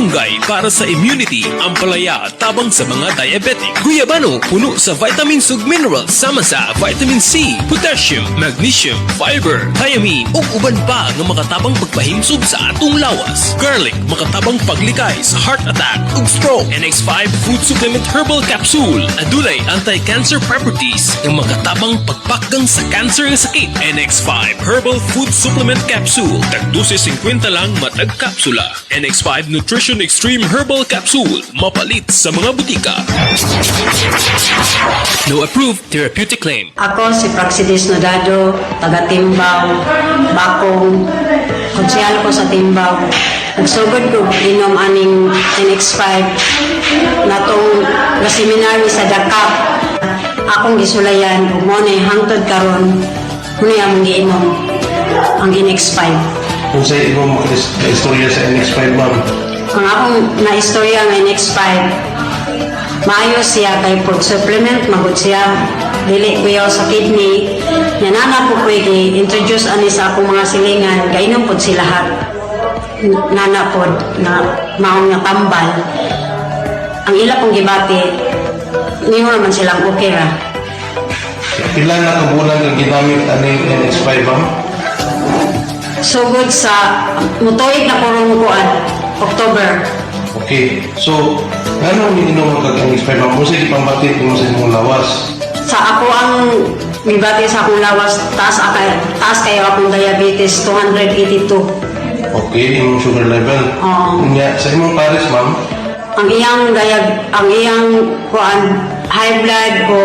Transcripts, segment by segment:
malunggay para sa immunity, ampalaya tabang sa mga diabetic, guyabano puno sa vitamins ug minerals sama sa vitamin C, potassium, magnesium, fiber, thiamine ug uban pa nga makatabang pagpahimsog sa atong lawas. Garlic makatabang paglikay sa heart attack ug stroke. NX5 Food Supplement Herbal Capsule adulay anti-cancer properties nga makatabang pagpakgang sa cancer nga sakit. NX5 Herbal Food Supplement Capsule tagdose 50 lang matag kapsula. NX5 Nutrition Extreme Herbal Capsule mapalit sa mga butika. No approved therapeutic claim. Ako si Praxidis Nodado, taga Timbaw, Bakong, konsyal ko sa Timbaw. Nagsugod ko inom aning NX5 na itong seminary sa Dakap. Akong gisulayan, umone hangtod karon muna ang giinom ang NX5. Kung sa ibang istorya sa NX5, ma'am? Ang akong na-istorya ng NX5, maayos siya kay food supplement, magod siya. Dili ko yaw sa kidney. Nanana po ko i-introduce ani sa akong mga silingan, kainom po sila lahat. Nana po na maong nga tambal. Ang ila pong gibati, niyo naman silang okay ra. Ilan na kabulan ang ginamit aning NX5, ma'am? Sugod sa mutoy na kurong kuan, October. Okay. So, gano'n ininom ang NX5, ma'am? Kung sige pambatit mo sa inyong lawas? Sa ako ang gibati sa akong lawas, taas kayo akong diabetes, 282. Okay, yung sugar level. Oo. Nga, sa imong pares, ma'am? Ang iyang kuan, high blood o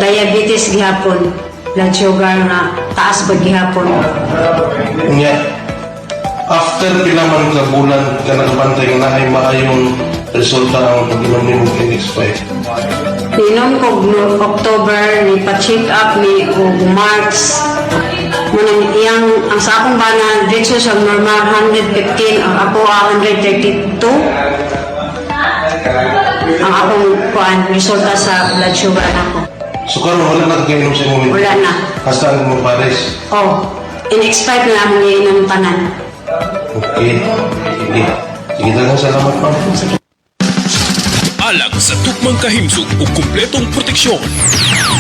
diabetes gihapon. Blood sugar na taas ba gihapon. Nga, after pila man ka bulan ka nagbantay nga ay maayong resulta ang pag-inom ni mong NX5. Inom ko no October, ni pa-check up ni og March. Manang ang sa akong bana, dito sa normal 115, ang ako 132. Ang akong kuan, resulta sa blood sugar nako. So, karon wala na kainom sa imong Wala na. hasta ang imong pares. Oh, in-expect na akong iinom tanan. Okay. Sige. Sige lang, salamat, ma'am. Alang sa tukmang kahimsog o kumpletong proteksyon.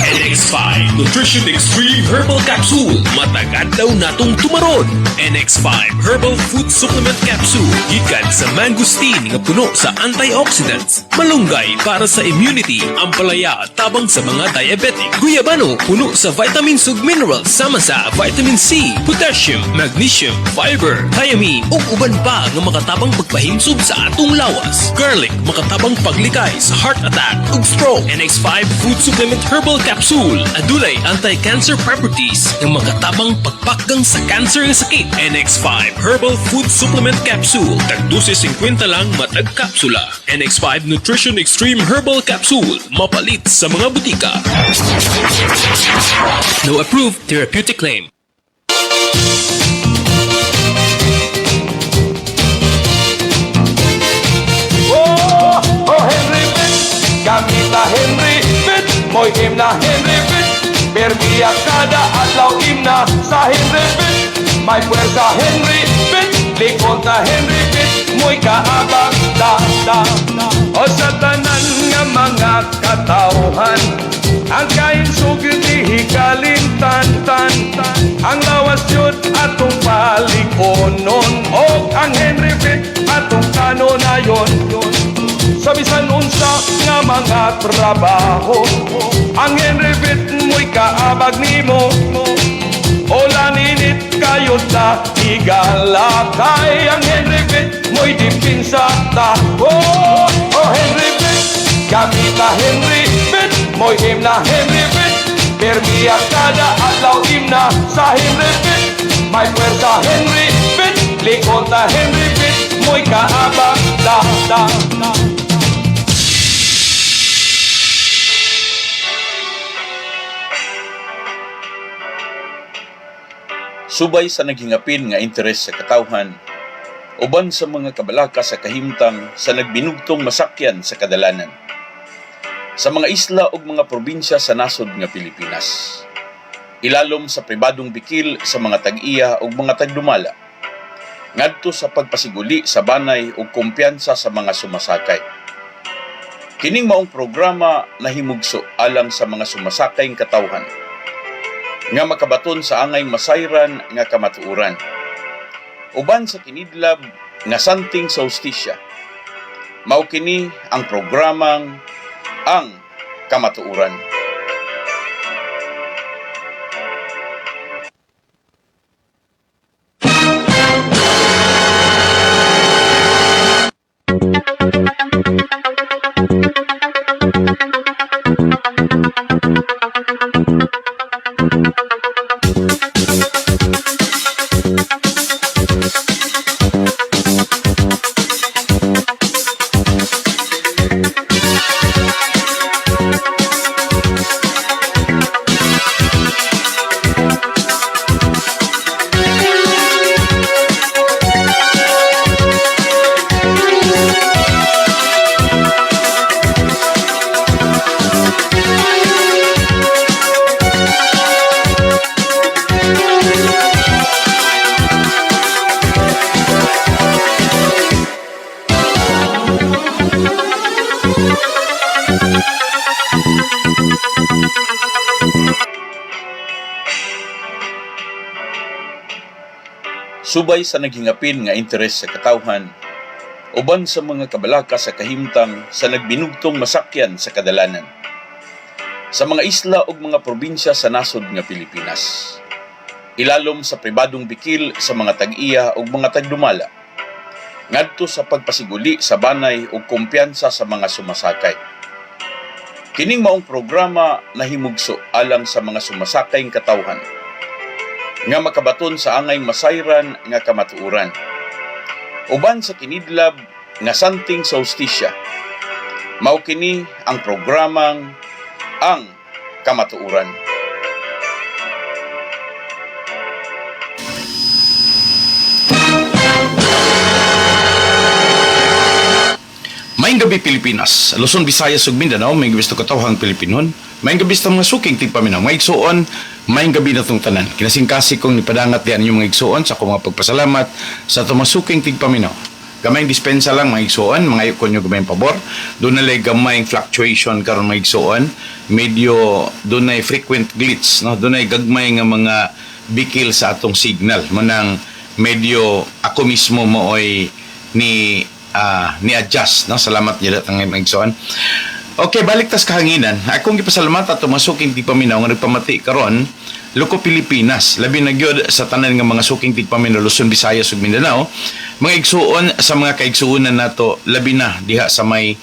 NX5 Nutrition Extreme Herbal Capsule matagad daw natong tumaron. NX5 Herbal Food Supplement Capsule gikan sa mangosteen nga puno sa antioxidants, malunggay para sa immunity, ampalaya tabang sa mga diabetic, guyabano puno sa vitamins ug minerals sama sa vitamin C, potassium, magnesium, fiber, thiamine ug uban pa nga makatabang pagpahimsog sa atong lawas. Garlic makatabang paglikay sa heart attack ug stroke. NX5 Food Supplement Herbal Capsule adulay anti-cancer properties nga makatabang pagpakgang sa cancer nga sakit. NX5 Herbal Food Supplement Capsule tagdose 50 lang matag kapsula. NX5 Nutrition Extreme Herbal Capsule mapalit sa mga butika. No approved therapeutic claim. Gamita Henry Fit, mo'y himna Henry Fit. Permiya kada adlaw himna sa Henry Fit. May puwersa Henry Fit, likod na Henry Fit. Mo'y kaabang da. O sa tanan nga mga katauhan, ang kain sugid hikalintan. Ang lawas yun atong palikonon, o ang Henry Fit atong kanonayon. Sa bisan unsa nga mga trabaho, ang Henry Fit mo'y kaabag nimo. O laninit kayo ta igalakay, ang Henry Fit mo'y dipinsa ta. Oh Henry Fit, gamita Henry Fit, mo'y himna Henry Fit. Permiya kada adlaw himna sa Henry Fit. May puwersa Henry Fit, likod na Henry Fit, mo'y kaabag da. Subay sa naghingapin nga interes sa katawhan, uban sa mga kabalaka sa kahimtang sa nagbinugtong masakyan sa kadalanan. Sa mga isla ug mga probinsya sa nasod nga Pilipinas. Ilalom sa pribadong bikil sa mga tag-iya ug mga tagdumala. ngadto sa pagpasiguli sa banay ug kumpiyansa sa mga sumasakay. Kining maong programa nahimugso alang sa mga sumasakayng katawhan nga makabaton sa angay masayran nga kamatuoran. Uban sa kinidlab nga santing sa hustisya, mao kini ang programang Ang Kamatuoran. Subay sa naghingapin nga interes sa katawhan, uban sa mga kabalaka sa kahimtang sa nagbinugtong masakyan sa kadalanan, sa mga isla ug mga probinsya sa nasod nga Pilipinas, ilalom sa pribadong bikil sa mga tag-iya ug mga tagdumala, ngadto sa pagpasiguli sa banay ug kumpiyansa sa mga sumasakay. Kining maong programa nahimugso alang sa mga sumasakayng katawhan nga makabaton sa angay masayran nga kamatuoran. Uban sa kinidlab nga santing sa hustisya, mao kini ang programang Ang Kamatuoran. Maayong gabi Pilipinas, Luzon, Visayas ug Mindanao, may gabi sa katawhang Pilipinon. Maayong gabi sa mga suking tigpaminaw, mga igsuon, maayong gabi na itong tanan. Kinasingkasi kong nipadangat diyan inyong mga igsuon sa akong mga pagpasalamat sa itong mga suking tigpaminaw. Gamayng dispensa lang mga igsuon, mga ayok nyo gamayng pabor. Doon nalay gamayng fluctuation karon mga igsuon, medyo doon ay frequent glitch, no? Doon ay gagmay nga mga bikil sa atong signal. Manang medyo ako mismo mo ay ni-adjust, no? Salamat niya datang mga igsuon. Okay, balik tas kahanginan. Akong gipasalamatan ato masuking tigpaminaw nga nagpamati karon Luko Pilipinas. Labi na gyud sa tanan nga mga suking tigpaminaw Luzon, Visayas ug Mindanao. Mga igsuon sa mga kaigsuonan nato labi na diha sa may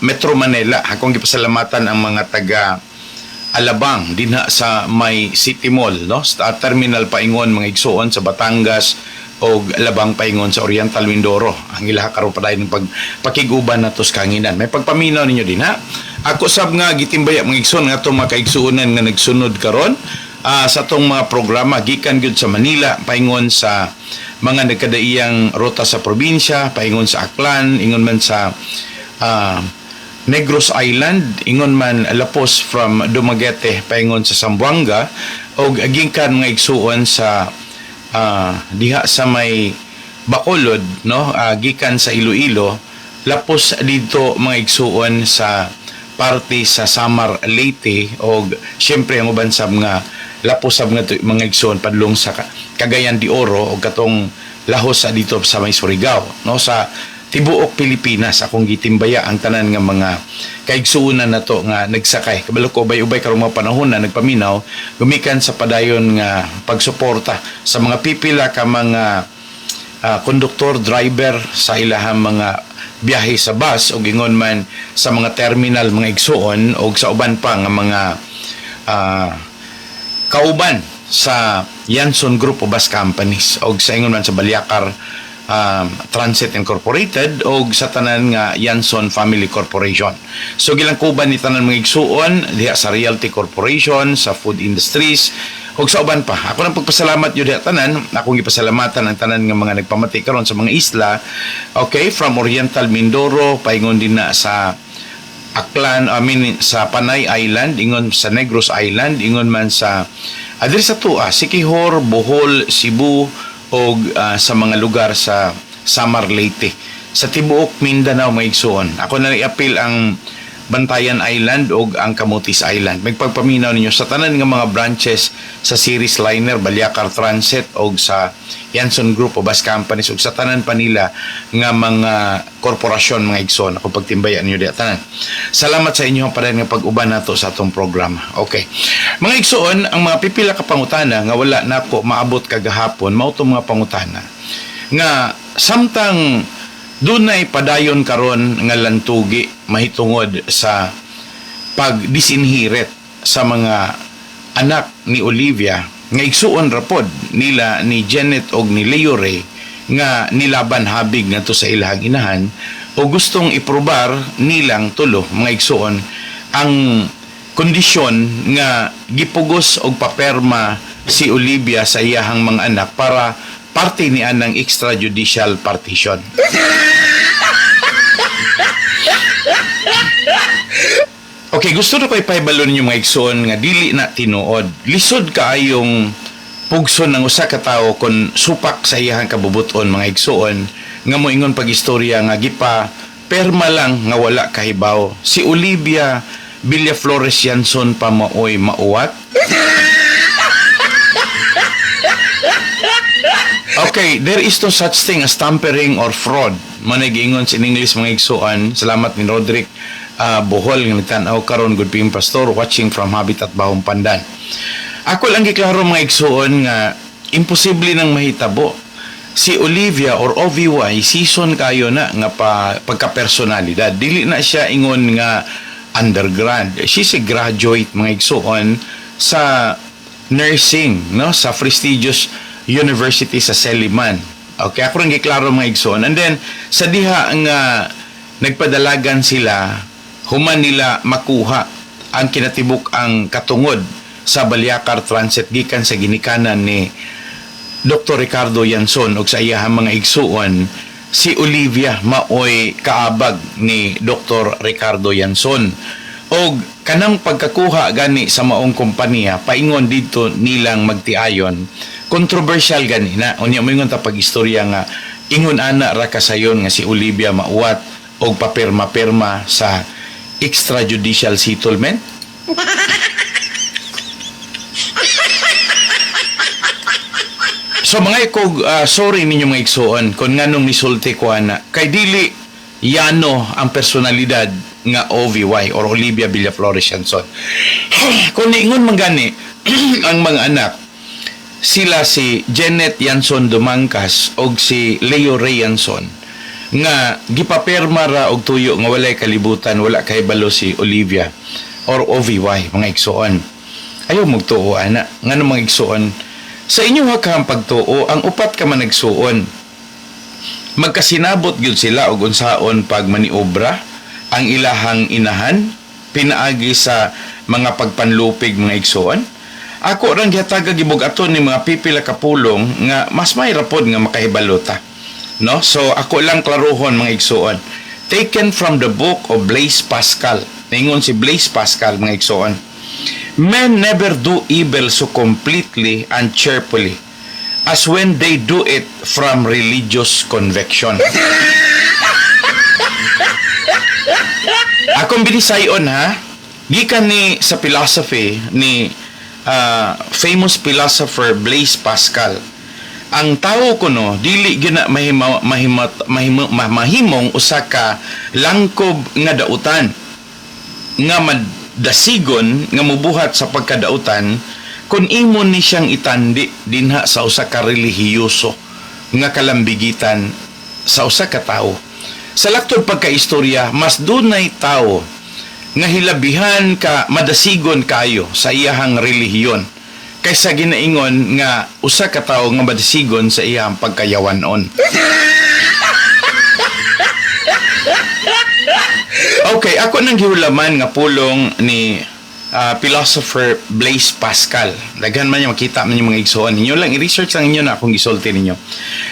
Metro Manila. Akong gipasalamatan ang mga taga Alabang dinha sa may City Mall, no? Sa terminal paingon mga igsuon sa Batangas o Labang paingon sa Oriental Mindoro. Ang ilaha karon pa dayon pakiguban nato sa kanginan. May pagpaminaw ninyo din ha. Ako sab nga gitimbaya mga igsoon nga itong mga kaigsuonan nga nagsunod karon sa itong mga programa gikan gyud sa Manila paingon sa mga nagkadaiyang ruta sa probinsya, paingon sa Aklan, ingon man sa Negros Island, ingon man lapos from Dumaguete paingon sa Zamboanga, o gikan mga igsuon sa diha sa may Bacolod, no? Gikan sa Iloilo, lapos dito mga igsuon sa parte sa Samar Leyte, o syempre ang uban sab nga lapos sab nga mga igsuon padlong sa Cagayan de Oro o katong lahos sa dito sa may Surigao, no? Sa tibuok Pilipinas akong gitimbaya ang tanan nga mga kaigsuonan nato nga nagsakay. Kabalo ko ubay-ubay karong mga panahon na nagpaminaw gumikan sa padayon nga pagsuporta sa mga pipila ka mga konduktor, driver sa ilahang mga biyahe sa bus o gingon man sa mga terminal mga igsuon o sa uban pa nga mga kauban sa Yanson Group of Bus Companies o sa ingon man sa Baliakar Transit Incorporated o sa tanan nga Yanson Family Corporation. So gilangkuban ni tanan mga igsuon diha sa Realty Corporation, sa food industries o sa uban pa. Ako nang pagpasalamat yun diha tanan, akong gipasalamatan ang tanan nga mga nagpamati karon sa mga isla. Okay, from Oriental Mindoro paingon din na sa Aklan, sa Panay Island, ingon sa Negros Island, ingon man sa adiri sa Tua, Siquijor, Bohol, Cebu, o sa mga lugar sa Samar Leyte. Sa tibuok Mindanao mga igsoon. Ako na i-appeal ang Bantayan Island o ang Camotes Island. Magpagpaminaw ninyo sa tanan nga mga branches sa Series Liner, Balyacar Transit o sa Yanson Group o bus companies o sa tanan pa nila nga mga korporasyon mga igsoon. Ako pagtimbayan ninyo diya tanan. Salamat sa inyo pa rin nga pag-uban nato sa atong programa. Okay. Mga igsoon, ang mga pipila ka pangutana nga wala na ako maabot kagahapon, mao to mga pangutana nga samtang dunay padayon karon nga lantugi mahitungod sa pagdisinhirit sa mga anak ni Olivia nga igsuon rapod nila ni Janet og ni Leo Ray nga nilaban habig ngadto sa ilahang inahan o gustong iprobar nilang tulo mga igsuon ang kondisyon nga gipugos og paperma si Olivia sa iyahang mga anak para parte ni anang extrajudicial partition. Okay, gusto na ko ipahibalo ninyo mga igsoon nga dili na tinuod. Lisod kaayong pugson ng usa ka tawo kon supak sa iyahang kabubuton mga igsoon nga moingon pag-istorya nga gipa perma lang nga wala kahibaw. Si Olivia Villaflores Yanson pa maoy mauwat. Okay, there is no such thing as tampering or fraud. Managingon sa English mga igsoon. Salamat ni Roderick Bohol nga nagtanaw karon, good PM Pastor, watching from Habitat Bahong Pandan. Ako lang giklaro mga igsoon nga imposible nang mahitabo. Si Olivia or OVY season kayo na nga pagka-personalidad. Dili na siya ingon nga undergrad. She's a graduate mga igsoon sa nursing, no, sa prestigious University sa Seliman. Okay, ako rin giklaro mga igsoon. And then, sa diha nga nagpadalagan sila, human nila makuha ang kinatibuk ang katungod sa Balyacar Transit gikan sa ginikanan ni Dr. Ricardo Yanson o sa iyahang mga igsuon. Si Olivia maoy kaabag ni Dr. Ricardo Yanson. O kanang pagkakuha gani sa maong kompanya, paingon dito nilang magtiayon, controversial gani na. Unya mo ingon ta pag-istorya nga, ingon ana ra kasayon nga si Olivia mauwat og papirma-pirma sa extrajudicial settlement. So mga ikog, sorry ninyo mga igsuon kung nganong nisulti ko ana. Kay dili yano ang personalidad nga OVY or Olivia Villaflores Yanson. Kung niingon man gani ang mga anak, sila si Janet Yanson Dumangkas o si Leo Ray Yanson nga gipaperma ra og tuyo nga walay kalibutan, wala kahibalo si Olivia or OVY mga igsuon. Ayaw magtuo ana ngano mga igsuon. Sa inyo hakang pagtuo, ang upat ka man nagsuon. Magkasinabot gyud sila og unsaon pag maniobra ang ilahang inahan pinaagi sa mga pagpanlupig mga igsuon. Ako rang gihatag gibugaton ni mga pipila ka pulong nga mas may rapod nga makahibalota. No? So ako lang klaruhon mga igsuon. Taken from the book of Blaise Pascal. Ningon si Blaise Pascal mga igsuon. Men never do evil so completely and cheerfully as when they do it from religious conviction. Akong binisayon ha, gikan ni sa philosophy ni famous philosopher Blaise Pascal. Ang tao ko no, dili gina mahimong usa ka langkob nga dautan nga dasigon nga mubuhat sa pagkadautan kung imon ni siyang itandi dinha sa usa ka relihiyoso nga kalambigitan sa usa ka tawo. Sa laktod pagkaistorya, mas dunay tawo nga hilabihan ka madasigon kayo sa iyahang relihiyon kaysa ginaingon nga usa ka tawo nga madasigon sa iyang pagkayawanon. Okay, ako nang gihulaman nga pulong ni philosopher Blaise Pascal. Daghan man niya makita man yung mga igsoon ninyo lang i-research lang ninyo na akong gisulti ninyo.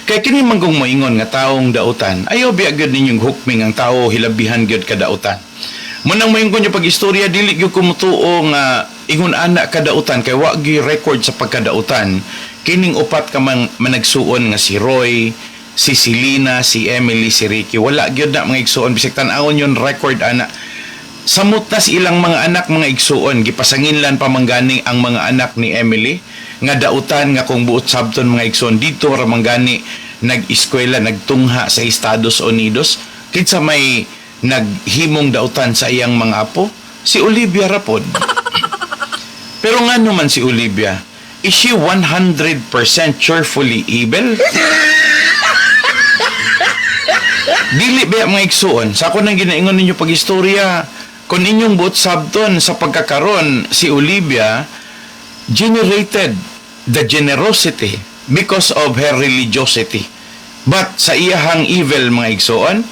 Kay kini manggong moingon nga taong dautan, ayaw biya gyud ninyong hukming ang tao hilabihan gyud ka dautan. Munang moingon yung pag-istorya dili gyud kumutuo nga ingon ana kadautan kay wa gyud record sa pagkadautan kining upat ka managsuon nga si Roy, si Selena, si Emily, si Ricky, wala gyud na mga igsuon bisag tan-awon yon record ana. Samot na si ilang mga anak mga igsuon, gipasanginlan pa manggani ang mga anak ni Emily nga dautan nga kung buot sabton mga igsuon dito ra manggani nag-eskwela, nagtungha sa Estados Unidos. Kinsa may naghimong dautan sa iyang mga apo? Si Olivia rapod. Pero nga naman si Olivia, is she 100% cheerfully evil? Dili ba mga igsuon? Sa ako nang ginaingon ninyo pag-istorya, kung inyong buot sabton sa pagkakaroon, si Olivia generated the generosity because of her religiosity. But sa iyahang evil mga igsuon,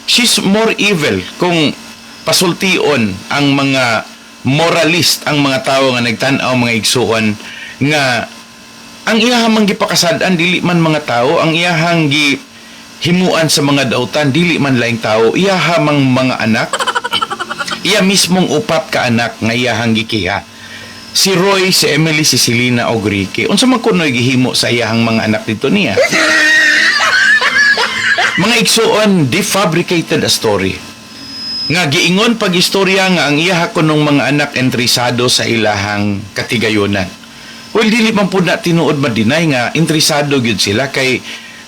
she's more evil kung pasultion ang mga moralist, ang mga tao nga nagtan-aw mga igsuon nga ang iyahang gipakasadan dili man mga tao, ang iyahang himuan sa mga dautan dili man laing tao, iyahamang mga anak. Iya mismong upat ka anak nga iyahang gikiha. Si Roy, si Emily, si Selena o Ricky. Unsa man kunoy gihimo sa iyahang mga anak dito niya? Mga igsuon, defabricated a story. Nga giingon pag-istorya nga ang iyaha kunong mga anak entrisado sa ilahang katigayunan. Well, dili man po na tinuod madinay nga entrisado gyud sila kay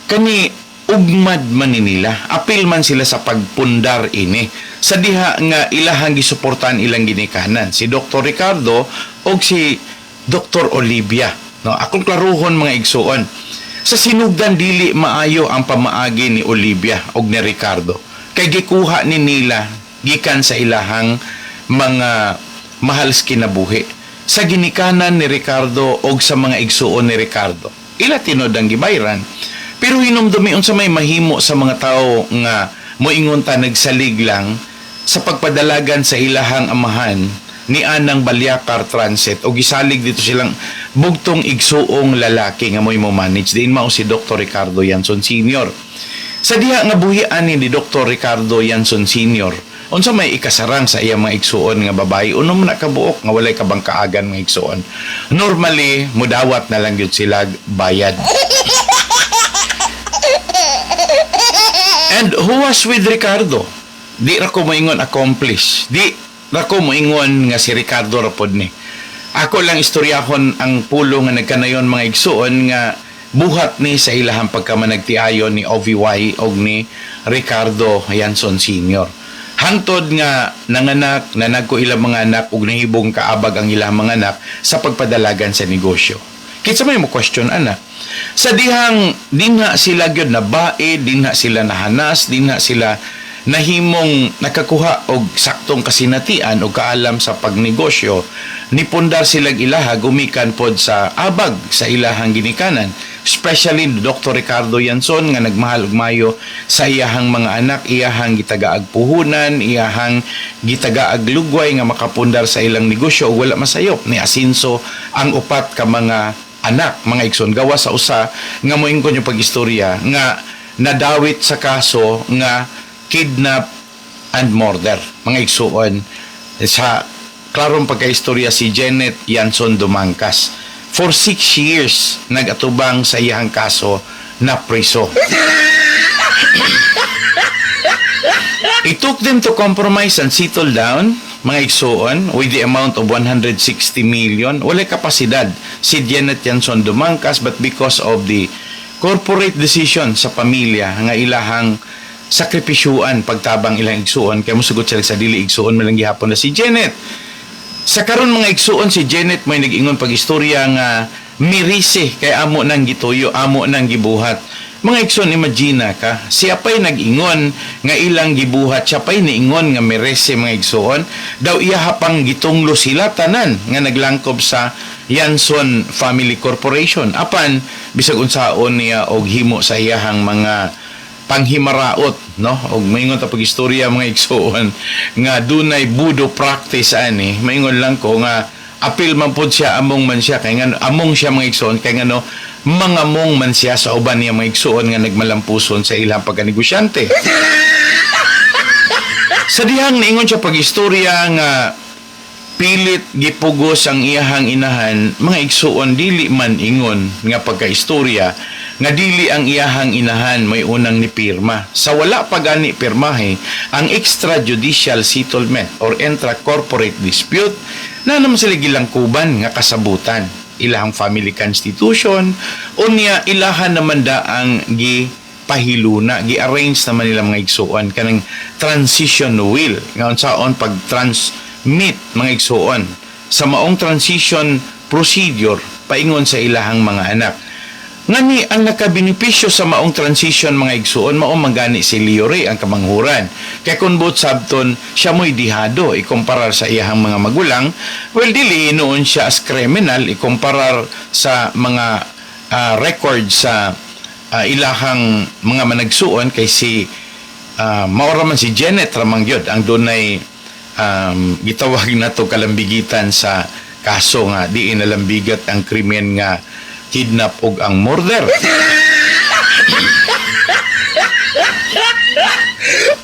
kani ugmad man nila. Apil man sila sa pagpundar ini. Sa diha nga ilahang gisuportahan ilang ginikanan. Si Dr. Ricardo o si Dr. Olivia. No, akong klaruhon mga igsuon. Sa sinugdan dili maayo ang pamaagi ni Olivia o ni Ricardo. Kay gikuha ni nila gikan sa ilahang mga mahal sa kinabuhi. Sa ginikanan ni Ricardo o sa mga igsuon ni Ricardo. Ila tinod ang gibayran. Pero hinumdumi unsa may mahimo sa mga tao nga moingon ta nagsalig lang sa pagpadalagan sa ilahang amahan ni Anang Balyakar Transit o gisalig dito silang bugtong igsuong lalaki nga mo'y manage din mao si Dr. Ricardo Yanson Sr. Sa diha nga buhian ni Dr. Ricardo Yanson Sr. unsa may ikasarang sa iyang mga igsuon nga babae unom na kabuok nga walay kabangkaagan nga igsuon. Normally mudawat na lang gyud sila bayad. And who was with Ricardo? Di ra ko moingon accomplish. Di ra ko moingon nga si Ricardo rapod ni. Ako lang istoryahon ang pulo nga nagkanayon mga igsuon nga buhat ni sa ilahang pagkamanagtiayon ni OVY og ni Ricardo Yanson Sr. Hangtod nga nanganak, nanagko ilang mga anak ug nahibong kaabag ang ilang mga anak sa pagpadalagan sa negosyo. Kinsa may mo question ana? Sa dihang dinha sila gyud na bae, dinha sila nahanas, dinha sila nahimong nakakuha og saktong kasinatian o kaalam sa pagnegosyo, nipundar silang ilaha gumikan pod sa abag sa ilahang ginikanan. Especially Dr. Ricardo Yanson nga nagmahal og mayo sa iyahang mga anak, iyahang gitagaag puhunan, iyahang gitagaag lugway nga makapundar sa ilang negosyo ug wala masayop ni asinso ang upat ka mga anak mga igsoon gawa sa usa nga moingon yung pag-istorya nga nadawit sa kaso nga kidnap and murder mga igsuon sa klarong pagkaistorya si Janet Yanson Dumangkas. For 6 years nagatubang sa iyang kaso na priso. It took them to compromise and settle down mga igsuon with the amount of 160 million. Walay kapasidad si Janet Yanson Dumangkas but because of the corporate decision sa pamilya nga ilahang sakripisyuan pagtabang ilang igsuon kaya musugot sila sa dili igsuon malang gihapon na si Janet. Sa karon mga igsuon si Janet may nag-ingon pag-istorya nga mirisi kay amo nang gituyo, amo nang gibuhat. Mga igsoon, imagine ka, siya pa'y nag-ingon nga ilang gibuhat, siya pa'y niingon nga mirisi mga igsoon, daw iya hapang gitunglo sila tanan nga naglangkob sa Yanson Family Corporation. Apan bisag unsaon niya og himo sa iyahang mga panghimaraot, no? Og maingon ta pag-istorya mga igsoon nga dunay budo practice ani. Maingon lang ko nga apil man pod siya among man siya kay nga among siya mga igsoon kay nga no mga mong man siya sa uban niya mga igsoon nga nagmalampuson sa ilang pagkanegosyante. Sa dihang niingon siya pag-istorya nga pilit gipugos ang iyahang inahan, mga igsuon dili man ingon nga pagkaistorya nga dili ang iyahang inahan may unang nipirma. Sa wala pa gani pirmahe ang extrajudicial settlement or intra-corporate dispute na naman sila gilangkuban nga kasabutan. Ilahang family constitution unya ilahan naman da ang pahiluna, gi-arrange naman nila mga igsuon kanang transition will nga unsaon pag-transmit mga igsuon sa maong transition procedure paingon sa ilahang mga anak. Ngani ang nakabenepisyo sa maong transition mga igsuon mao mangani si Leo Ray ang kamanghuran. Kay kun buot sabton siya mo'y dihado ikumparar sa iyahang mga magulang, well dili noon siya as criminal ikumparar sa mga record sa ilahang mga managsuon kay si maura man si Janet Ramangyod ang dunay gitawag na to kalambigitan sa kaso nga di inalambigat ang krimen nga kidnap ug ang murder.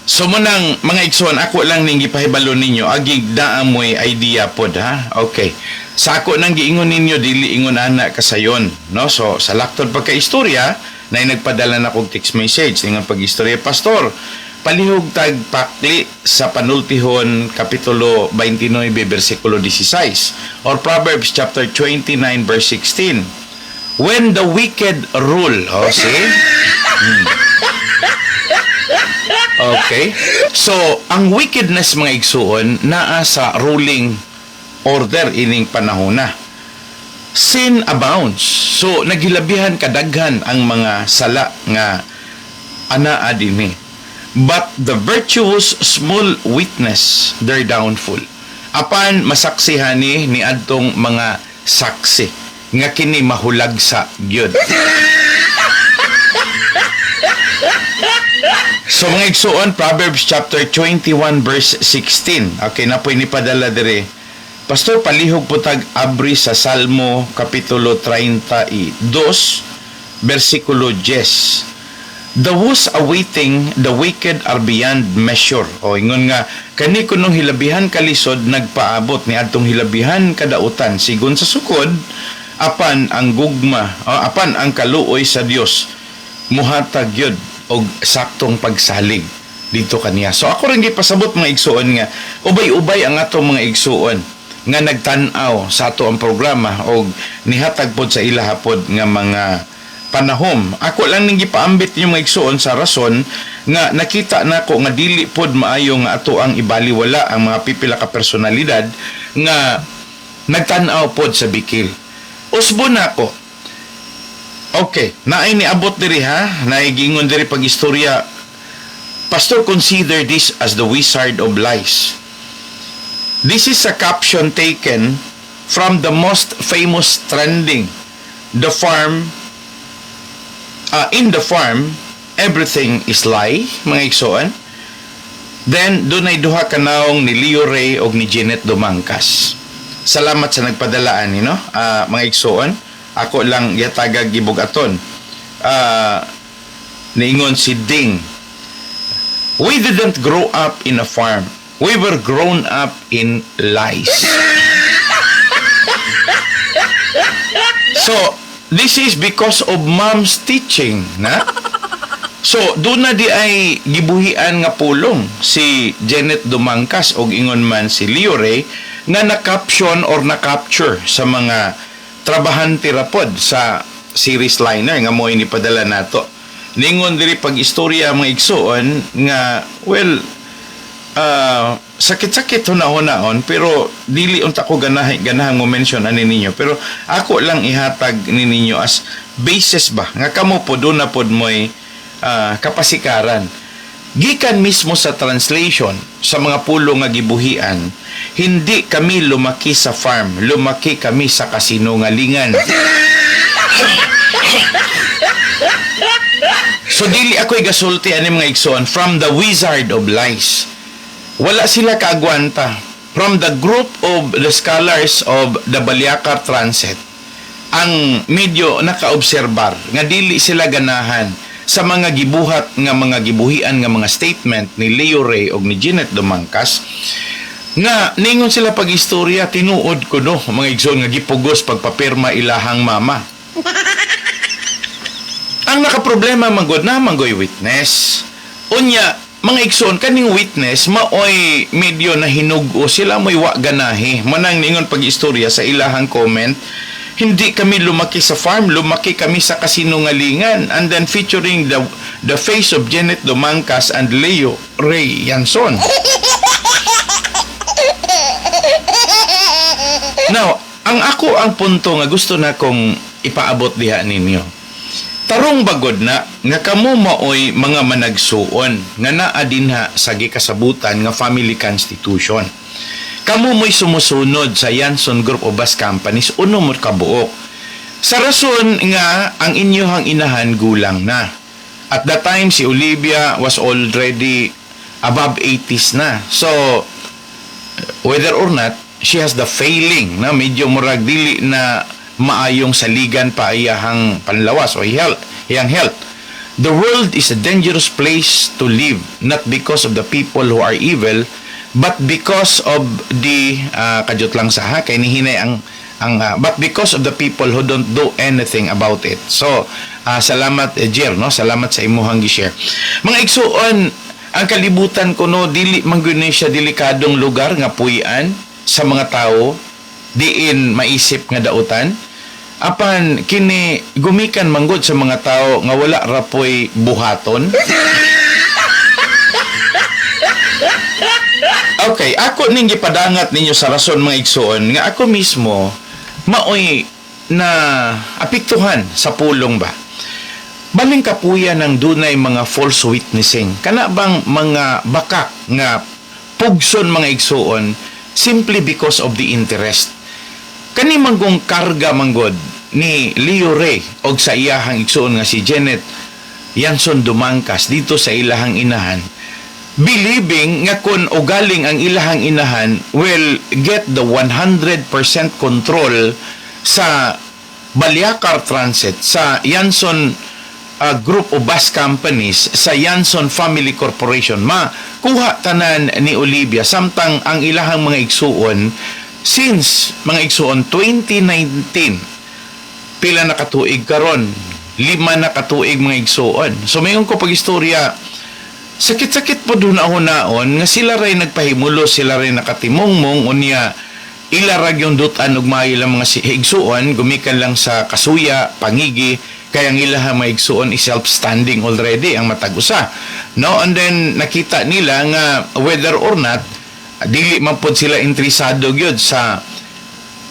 So munang mga igsoon ako lang ning gipahibalo ninyo agig daamoy idea pod ha. Okay. Sa ako nang giingon ninyo dili ingon ana kasayon, no? So sa laktod pagka-istorya na nagpadala na kog text message ningon pag-istorya pastor. Palihog tag pakli sa panultihon kapitulo 29 bersikulo 16 or Proverbs chapter 29 verse 16. When the wicked rule, see? Okay. So, ang wickedness mga igsuon naa sa ruling order ining panahona. Sin abounds. So, naghilabihan kadaghan ang mga sala nga anaa dinhi. But the virtuous small witness their downfall. Apan masaksihan ni adtong mga saksi nga kini mahulag sa gyud. So mga igsuon, Proverbs chapter 21 verse 16. Okay, napoy ni padala dire. Pastor, palihog putag abri sa Salmo kapitulo 32 versikulo 10. Those awaiting the wicked are beyond measure. O ingon nga kani kunong hilabihan kalisod nagpaabot ni adtong hilabihan kadautan sigon sa sukod apan ang gugma apan ang kaluoy sa Dios muhatag yun og saktong pagsalig dito kaniya. So ako rin gipasabot mga igsuon nga ubay-ubay ang atong mga igsuon nga nagtan-aw sa ato ang programa og nihatag pod sa ilahapod nga mga panahom. Ako lang ning gipaambit yung mga igsuon sa rason nga nakita nako nga dili pod maayo nga ato ang ibaliwala ang mga pipila ka personalidad nga nagtan-aw pod sa bikil. Usbo na ako. Okay, naay niabot diri ha, naigingon diri pag-istorya. Pastor, consider this as the wizard of lies. This is a caption taken from the most famous trending, The Farm. In the Farm, everything is lie, mga igsoon. Then, doon ay duha kanaong ni Leo Ray o ni Janet Dumangkas. Salamat sa nagpadalaan, mga igsoon. Ako lang yatagag gibugaton. Niingon si Ding. We didn't grow up in a farm. We were grown up in lies. So, this is because of mom's teaching, na? So, doon na di ay gibuhian nga pulong si Janet Dumangkas o ingon man si Leo Ray nga na-caption or na-capture sa mga trabahante rapod sa series liner nga mo inipadala nato. Ningon diri pag-istorya mga igsuon nga, well, sakit-sakit hunahon pero dili unta ko ganahang mo mention ani ninyo, pero ako lang ihatag ni ninyo as basis ba nga kamo po doon na pod mo'y kapasikaran gikan mismo sa translation sa mga pulo nga gibuhian. Hindi kami lumaki sa farm, lumaki kami sa kasinungalingan. So dili ako'y gasulti ani mga igsoon from the wizard of lies. Wala sila kaagwanta. From the group of the scholars of the Baliakar Transit, ang medyo nakaobserbar nga dili sila ganahan sa mga gibuhat nga mga gibuhian nga mga statement ni Leo Ray o ni Janet Dumangkas nga ningon sila pag-istorya, tinuod ko no mga igsoon nga gipugos pagpapirma ilahang mama. Ang nakaproblema manggod na manggoy witness. Unya, mga igsoon kaning witness maoy medyo nahinugo sila moy wa ganahi. Manang ningon pag-istorya sa ilahang comment, hindi kami lumaki sa farm, lumaki kami sa kasinungalingan. And then featuring the face of Janet Dumangkas and Leo Ray Yanson. Now, ang punto nga gusto na kong ipaabot diha ninyo. Tarong bagod na nga kamo maoy mga managsuon nga naa dinha sa gikasabutan nga family constitution. Kamo mo'y sumusunod sa Yanson Group of Bus Companies uno mo kabuok. Sa rason nga ang inyohang inahan gulang na. At that time si Olivia was already above 80s na. So whether or not she has the failing na medyo murag dili na maayong saligan pa iyahang panlawas o iyang health. The world is a dangerous place to live, not because of the people who are evil, but because of the kadyot lang sa ha kay nihinay but because of the people who don't do anything about it. So salamat Jer, no, salamat sa imuhang gi-share. Mga igsuon, ang kalibutan ko no dili man gyud siya delikadong lugar nga puy-an sa mga tao diin maisip nga dautan. Apan kini gumikan manggod sa mga tao nga wala ra poy buhaton. Okay, ako ning gipadangat ninyo sa rason mga igsoon nga ako mismo maoy na apektuhan sa pulong ba. Baling kapuya ng dunay mga false witnessing. Kana bang mga bakak nga pugson mga igsoon simply because of the interest. Kani manggong karga manggod ni Leo Ray og sa iyahang igsoon nga si Janet Yanson Dumangkas dito sa ilahang inahan, believing nga kun ugaling ang ilahang inahan will get the 100% control sa Baliakar Transit, sa Yanson Group of Bus Companies, sa Yanson Family Corporation, kuha tanan ni Olivia samtang ang ilahang mga igsuon since mga igsuon 2019 pila na katuig karon, 5 na katuig mga igsuon. So mayon ko pag-istorya, sakit-sakit po doon naon nga sila ray nagpahimulo, sila ray nakatimongmong unya ilarag yung dutan ug maayo lang mga igsuon gumikan lang sa kasuya, pangigi, kaya ang ilahang mga igsuon is self-standing already ang matag-usa. No? And then nakita nila nga whether or not dili man pod sila interesado gyud sa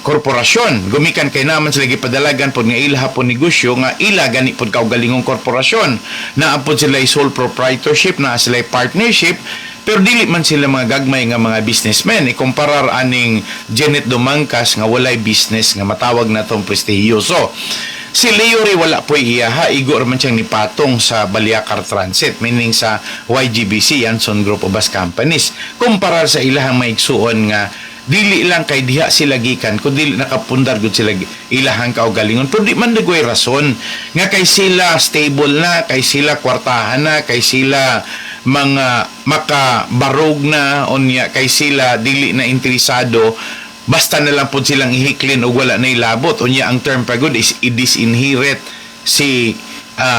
korporasyon. Gumikan kay naman sila gipadalagan pod nga ilaha po negosyo nga ila gani pod kaugalingong korporasyon. Naa pod sila sole proprietorship, naa sila partnership, pero dili man sila mga gagmay nga mga businessmen. Ikumparar aning Janet Dumangkas nga walay business nga matawag na tong prestihiyoso. Si Leo Ray wala po iyaha, igor man siyang nipatong sa Baliakar Transit, meaning sa YGBC, Yanson Group of Bus Companies. Kumparar sa ilahang maigsuon nga dili lang kay diha sila gikan kundi nakapundar gud sila ilahang kaugalingon, pero di man dagoy rason nga kay sila stable na, kay sila kwartahan na, kay sila mga makabarog na unya, kay sila dili na interesado basta na lang po silang ihiklin o wala na ilabot. Unya ang term pa good is i-disinherit si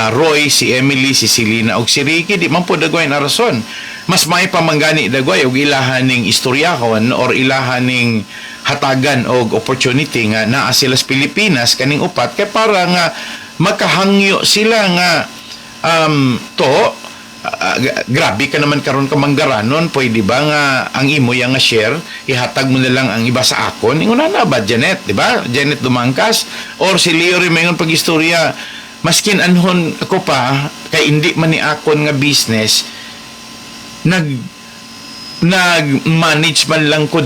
Roy, si Emily, si Selena o si Ricky. Di man po dagway na rason. Mas may pamanggani dagway o ilahaning istoryahon or ilahaning hatagan o opportunity nga naa sila sa Pilipinas kaning upat kay para nga makahangyo sila nga grabe ka naman karon ka manggaranon, pwede ba nga ang imo yang nga share ihatag mo na lang ang iba sa akon? Inguna na ba Janet, di ba? Janet Dumangkas or si Leo rin mayon pag-istorya, maskin anhon ako pa kay hindi man ni akon nga business nag-manage man lang ko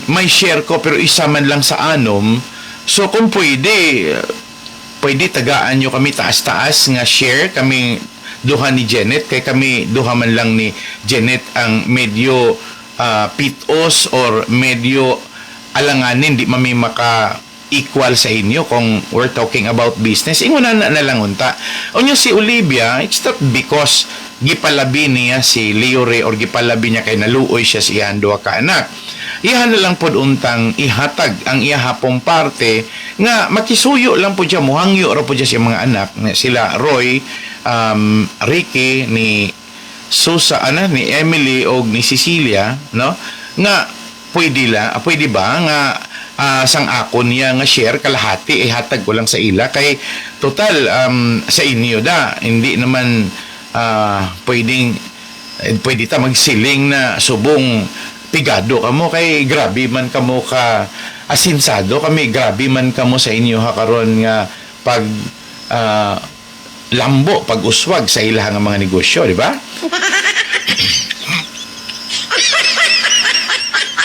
may share ko pero isa man lang sa anom. So kung pwede tagaan nyo kami taas-taas nga share kami duha ni Janet, kay kami duha man lang ni Janet ang medyo pitos or medyo alanganin, di mami maka equal sa inyo kung we're talking about business. Inguna na lang unta. Onyo si Olivia, it's not because gipalabi niya si Leore or gipalabi niya kay naluoy siya sa iyang duha ka anak. Iha na lang pod untang ihatag ang iyahapong parte nga makisuyo lang po siya, muhangyo ra po siya sa mga anak sila Roy, Ricky, ni Susa, ni Emily o ni Cecilia, no? Nga pwede ba nga sang akon niya nga share kalahati hatag ko lang sa ila kay total sa inyo hindi naman pwede ta magsiling na subong pigado kamo kay grabe man kamo ka asinsado kami, grabe man kamo sa inyo karon nga pag lambo, pag uswag sa ilahang mga negosyo, di ba?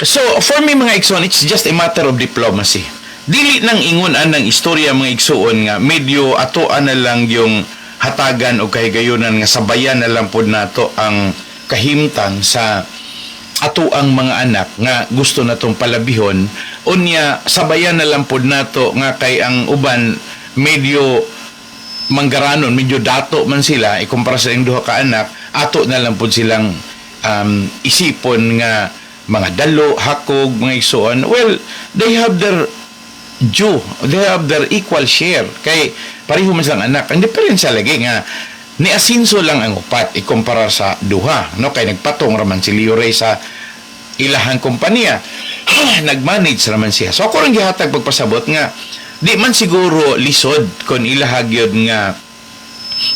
So, for me mga igsoon, it's just a matter of diplomacy. Dili nang ingon ng istorya mga igsoon nga medyo atoan na lang yung hatagan o kahigayunan nga sabayan na lang pod nato ang kahimtang sa ato ang mga anak nga gusto natong palabihon unya sabayan na lang pod nato nga kay ang uban medyo manggaranon, medyo dato man sila ikumpara sa yung duha ka anak, ato na lang pod silang isipon nga mga dalo, hakog, mga igsoon. Well, they have their due, they have their equal share kay pareho man silang anak. Ang diferensya lagi nga ni asinso lang ang upat ikumpara sa duha, no? Kay nagpatong raman si Leo Ray sa ilahang kompanya. Nagmanage raman siya. So ako rin gihatag pagpasabot nga di man siguro lisod kon ilahag yun nga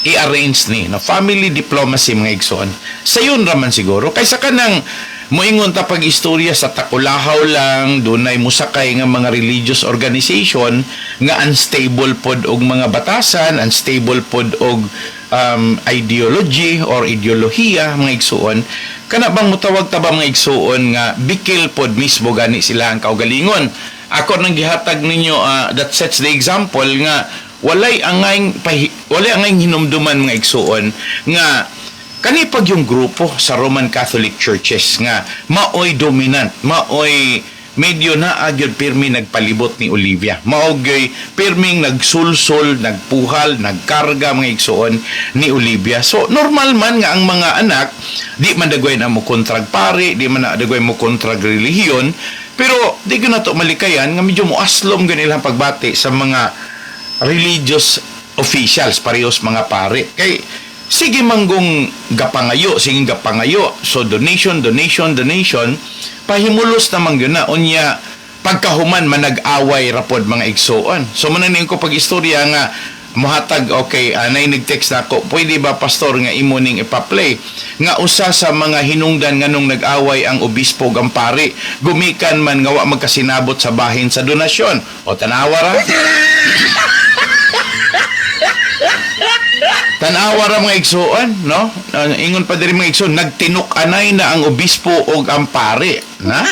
i-arrange ni no family diplomacy mga igsoon. Sayon raman siguro kaysa kanang moingon ta pag-istorya sa takulahaw lang dunay musakay nga mga religious organization nga unstable pod og mga batasan, unstable pod og ideology or ideolohiya mga igsuon. Kana bang mutawag ta ba mga igsuon nga bikil pod mismo gani sila ang kaugalingon. Ako nang gihatag ninyo that sets the example nga walay angay hinumduman mga igsuon nga kani pag yung grupo sa Roman Catholic churches nga maoy dominant, maoy medyo na agyod pirmi nagpalibot ni Olivia, maoy pirming nagsulsol, nagpuhal, nagkarga mga igsuon ni Olivia. So normal man nga ang mga anak di man dagway na mo kontrag pare, di man na dagway mo kontrag relihiyon, pero di ko na to malikayan nga medyo muaslom ganilang pagbati sa mga religious officials, parehos mga pare. Kay sige manggong gapangayo, so donation, pahimulos naman yun na unya pagkahuman manag-away rapod mga igsoon. So mananin ko pag-istorya nga muhatag, okay, nag-text na ako, pwede ba pastor nga imo ning ipa-play nga usa sa mga hinungdan nga nung nag-away ang obispo ang pare, gumikan man nga wa magkasinabot sa bahin sa donasyon. O tanawa ra. Tanawa ra mga igsoon, no? Ingon pa diri mga igsoon, nagtinuk-anay na ang obispo og ang pare, na?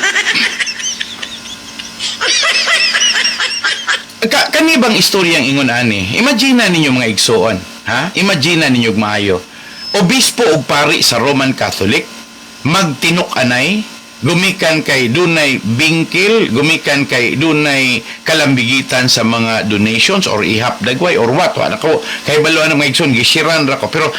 Kani bang istoryang ingon ani? Imagine ninyo mga igsoon, ha? Imagine ninyo maayo. Obispo og pare sa Roman Catholic magtinuk-anay, gumikan kay dunay bingkil, gumikan kay dunay kalambigitan sa mga donations or ihap dagway or what. Wala ko kay baluan ng mga igsoon gisiran ra ko, pero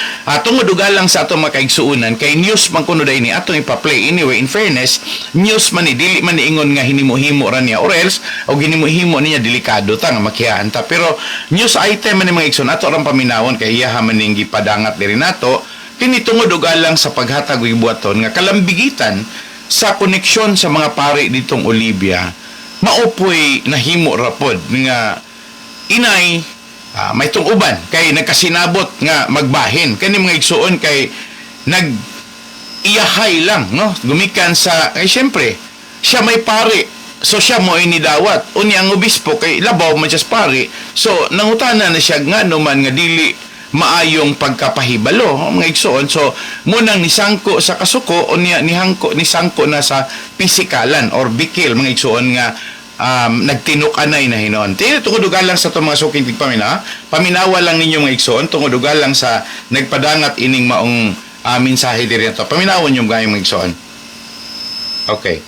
tungod uga lang sa atong mga kaigsuunan kay news man kuno day ni atong ipa-play anyway. In fairness, news man ni dili man niingon nga hinimo-himo ra niya or else o hinimo-himo niya delikado ta nga makiyaan ta, pero news item man ni mga igsoon ato ra paminawon kay iya man ning gipadangat diri nato kini tungod uga lang sa paghatag og buhaton nga kalambigitan sa koneksyon sa mga pare ditong Olivia. Maupoy nahimo rapod nga inay may tong uban kay nagkasinabot nga magbahin kani mga igsuon kay nag-iyahay lang, no? Gumikan sa syempre siya may pare, so siya mo inidawat unya ang obispo kay labaw man siya sa pare, so nangutana na siya nga naman nga dili maayong pagkapahibalo mga igsoon. So munang nisangko sa kasuko unya nisangko na sa pisikalan or bikil mga igsoon nga nagtinuk-anay na hinon. Tungod lang sa itong mga suking tigpamina, paminawa lang ninyo mga igsoon, tungod lang sa nagpadangat ining maong mensahe diri ito. Paminawan yung gayong mga igsoon. Okay.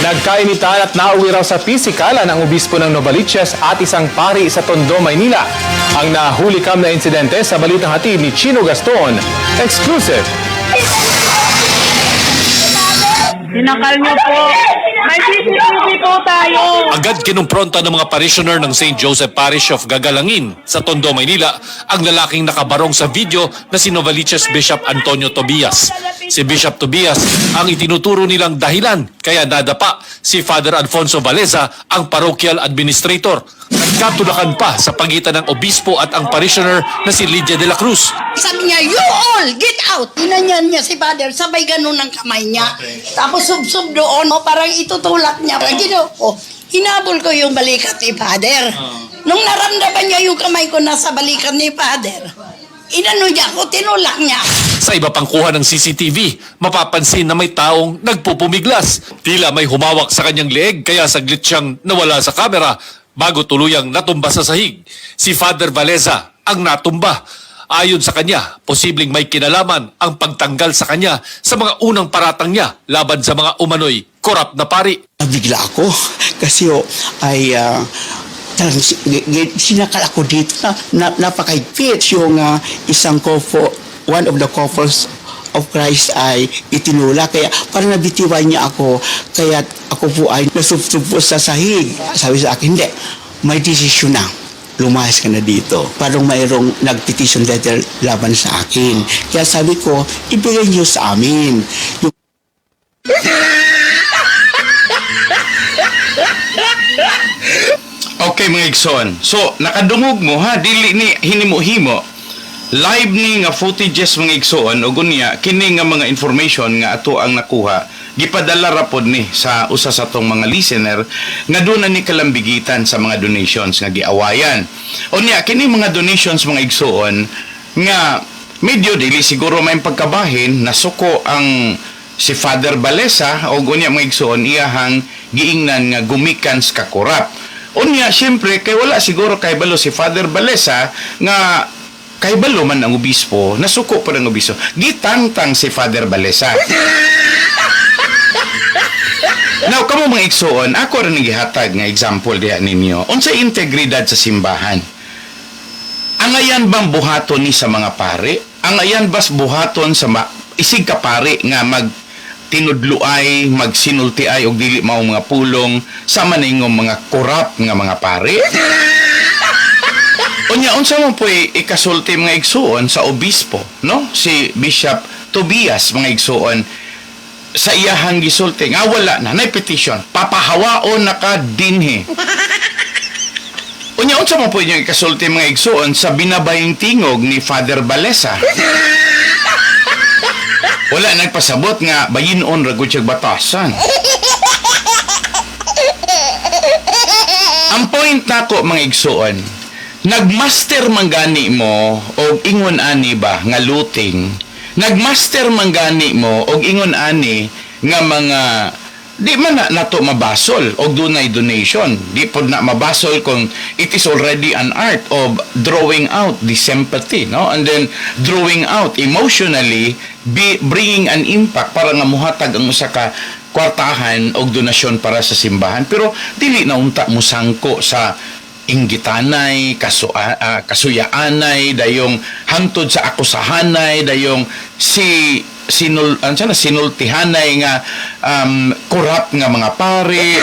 Nagkainitan at nauwi raw sa pisikalan ang obispo ng Novaliches at isang pari sa Tondo, Maynila. Ang nahuli kam na insidente sa balitang hatid ni Chino Gaston. Exclusive. Sinakal niyo po. May CCTV po tayo. Agad kinumpronta ng mga parishioner ng St. Joseph Parish of Gagalangin sa Tondo, Maynila ang lalaking nakabarong sa video na si Novaliches Bishop Antonio Tobias. Si Bishop Tobias ang itinuturo nilang dahilan kaya nadapa si Father Alfonso Valeza, ang parochial administrator. Nagkatulakan pa sa pagitan ng obispo at ang parishioner na si Lydia de la Cruz. Sabi niya, you all, get out! Inanyan niya si Father, sabay ganun ang kamay niya. Tapos sub-sub doon, parang itutulak niya. Hinabol ko yung balikat ni Father. Nung naramdaman niya yung kamay ko nasa balikat ni Father, inano niya ako, tinulak niya. Sa iba pang kuha ng CCTV, mapapansin na may taong nagpupumiglas. Tila may humawak sa kanyang leeg kaya saglit siyang nawala sa kamera bago tuluyang natumba sa sahig. Si Father Valeza ang natumba. Ayon sa kanya, posibleng may kinalaman ang pagtanggal sa kanya sa mga unang paratang niya laban sa mga umano'y korap na pari. Nabigla ako kasi sinakal ako dito na napakaigpit yung isang one of the coffers of Christ ay itinula. Kaya parang nabitiwan niya ako. Kaya ako po ay nasubsub sa sahig. Sabi sa akin, hindi, may desisyon na. Lumayas ka na dito. Parang mayroong nag-petition letter laban sa akin. Kaya sabi ko, ibigay niyo sa amin. Okay mga igsoon. So, nakadungog mo ha, dili ni hinimo-himo. Live ni nga footages mga igsoon o gunya kini nga mga information nga ato ang nakuha gipadala ra pod ni sa usa sa tong mga listener nga doon na ni kalambigitan sa mga donations nga giawayan. O niya kini mga donations mga igsoon nga medyo dili siguro may pagkabahin nasuko ang si Father Valeza o gunya mga igsoon iyahang giingnan nga gumikan sa kakurap. Unya syempre kay wala siguro kay balo si Father Valeza nga kay balo man ang obispo, nasuko pa ng obispo. Gitangtang si Father Valeza. Now, kamo mga igsoon, ako rin gihatag nga example diha ninyo. Unsa integridad sa simbahan? Ang ayan bang buhaton ni sa mga pare? Ang ayan bas buhaton sa isig ka pare nga tinudluay, magsinultiay og dili mao mga pulong sama ningong mga korap nga mga pare? Unya, unsa man po ikasulti mga igsuon sa obispo, no? Si Bishop Tobias, mga igsuon, sa iyahang gisulti, nga wala na, na petition, papahawaon na ka dinhi. Unya, unsa man po yung ikasulti mga igsuon sa binabayang tingog ni Father Valeza? Wala nagpasabot nga bayinon ragod siyang batasan. Ang point nako mga igsuon, nagmaster manggani mo og ingon ani ba nga looting. Nagmaster manggani mo og ingon ani nga mga di man na nato mabasol og dunay donation. Di pod na mabasol kung it is already an art of drawing out the sympathy, no? And then drawing out emotionally, bringing an impact para nga muhatag ang usa ka kwartahan og donasyon para sa simbahan. Pero dili na unta mo sangko sa inggitanay, kasuyaanay, dayong hantod sa akusahanay, dayong sinultihanay nga korap nga mga pare.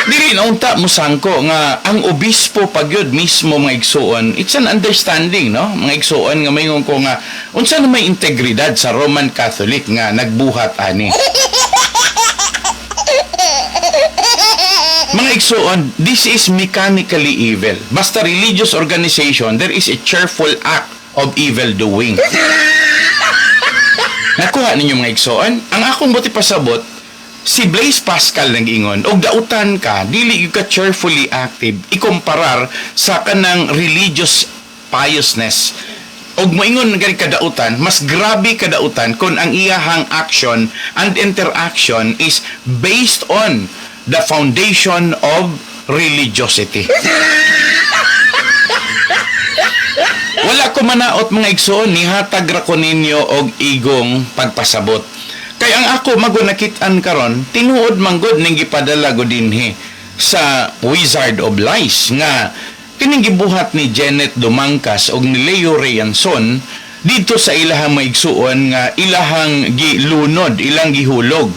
Dili na unta mo sangko nga ang obispo pagyud mismo mga igsuon, it's an understanding, no? Mga igsuon nga mayngon ko nga unsa na may integridad sa Roman Catholic nga nagbuhat ani. Mga igsuon, this is mechanically evil. Basta religious organization, there is a cheerful act of evil doing. Nakuha ninyo mga igsuon? Ang akong buti pasabot, si Blaise Pascal nag-ingon, og dautan ka, dili ka cheerfully active, ikomparar sa kanang religious piousness. Og moingon gani kadautan, mas grabe kadautan kung ang iyahang action and interaction is based on the foundation of religiosity. Wala ko manaot mga igsoon, nihatag ra ko ninyo og igong pagpasabot. Kay ang ako mago nakitaan karon, tinuod man gud ning gipadala gud dinhi sa Wizard of Lies nga kining gibuhat ni Janet Dumangkas ug ni Leo Reyanson dito sa ilahang maigsuon nga ilahang gilunod, ilang gihulog.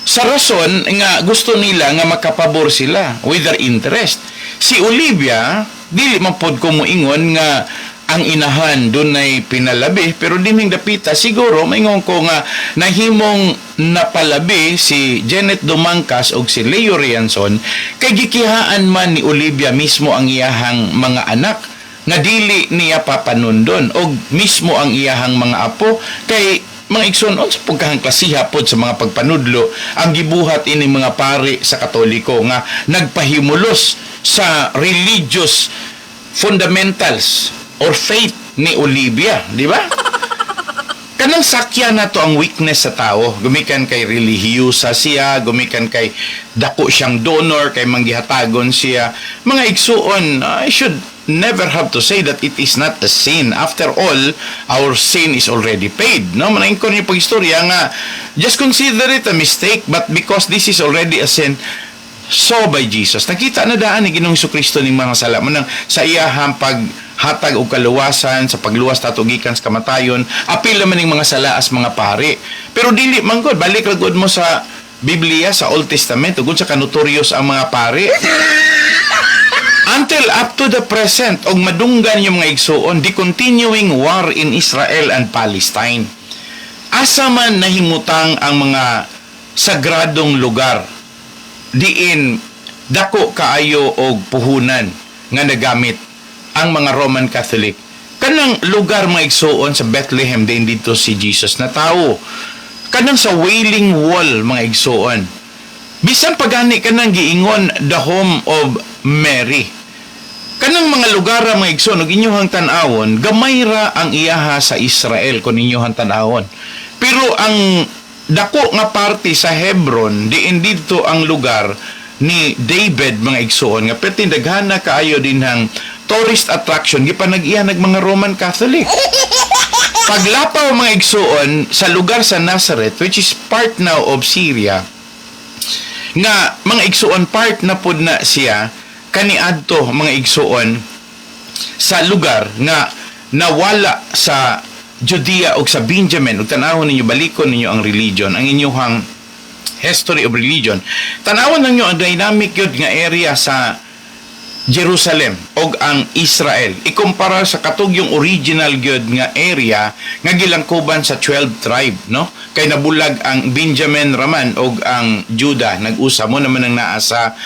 Sa rason nga gusto nila nga makapabor sila with their interest. Si Olivia, dili man pod ko moingon nga ang inahan dunay pinalabi, pero dining dapita siguro maingon ko nga nahimong napalabi si Janet Dumangkas og si Leo Reyanson kay gikihaan man ni Olivia mismo ang iyahang mga anak nga dili niya papanundon og mismo ang iyahang mga apo kay mga igsoon sa pagkahang klasiha pod sa mga pagpanudlo ang gibuhat ini mga pari sa Katoliko nga nagpahimulos sa religious fundamentals or faith ni Olivia, di ba? Kanang sakya na to ang weakness sa tao. Gumikan kay relihiyosa siya, gumikan kay dako siyang donor, kay manggihatagon siya. Mga igsuon, I should never have to say that it is not a sin. After all, our sin is already paid. No? Manayin ko niyo pag-istorya nga, just consider it a mistake, but because this is already a sin, so by Jesus. Nakita na daan ni Ginoong Jesucristo ning mga sala mo nang sa iyahang paghatag og kaluwasan sa pagluwas nato gikan sa kamatayon, apil man ning mga sala as mga pari. Pero dili man gud, balik ra gud mo sa Biblia sa Old Testament ug sa kanotorious ang mga pari. Until up to the present og madunggan yung mga igsuon, the continuing war in Israel and Palestine. Asa man nahimutang ang mga sagradong lugar diin dako kaayo og puhunan nga nagamit ang mga Roman Catholic. Kanang lugar mga igsuon sa Bethlehem din dito si Jesus na tao. Kanang sa Wailing Wall mga igsuon. Bisan pagani kanang giingon the home of Mary. Kanang mga lugar mga igsoon og inyong tan-awon, gamay ra ang iyaha sa Israel kun inyong tan-awon. Pero ang dako nga parte sa Hebron, diin dito ang lugar ni David mga igsoon nga pwede daghana kaayo din hang tourist attraction gipanag-iya mga Roman Catholic. Paglapaw mga igsoon sa lugar sa Nazareth, which is part now of Syria, nga mga igsoon part na pud na siya kaniadto mga igsoon sa lugar nga nawala sa Judea o sa Benjamin. Ug tanawon ninyo, balikon ninyo ang religion, ang inyong history of religion. Tanawon ninyo ang dynamic yun nga area sa Jerusalem o ang Israel. Ikumpara sa katog yung original gyud nga area nga gilangkuban sa 12 tribe, no? Kay nabulag ang Benjamin raman o ang Judah. Nag-usa mo naman ang naa sa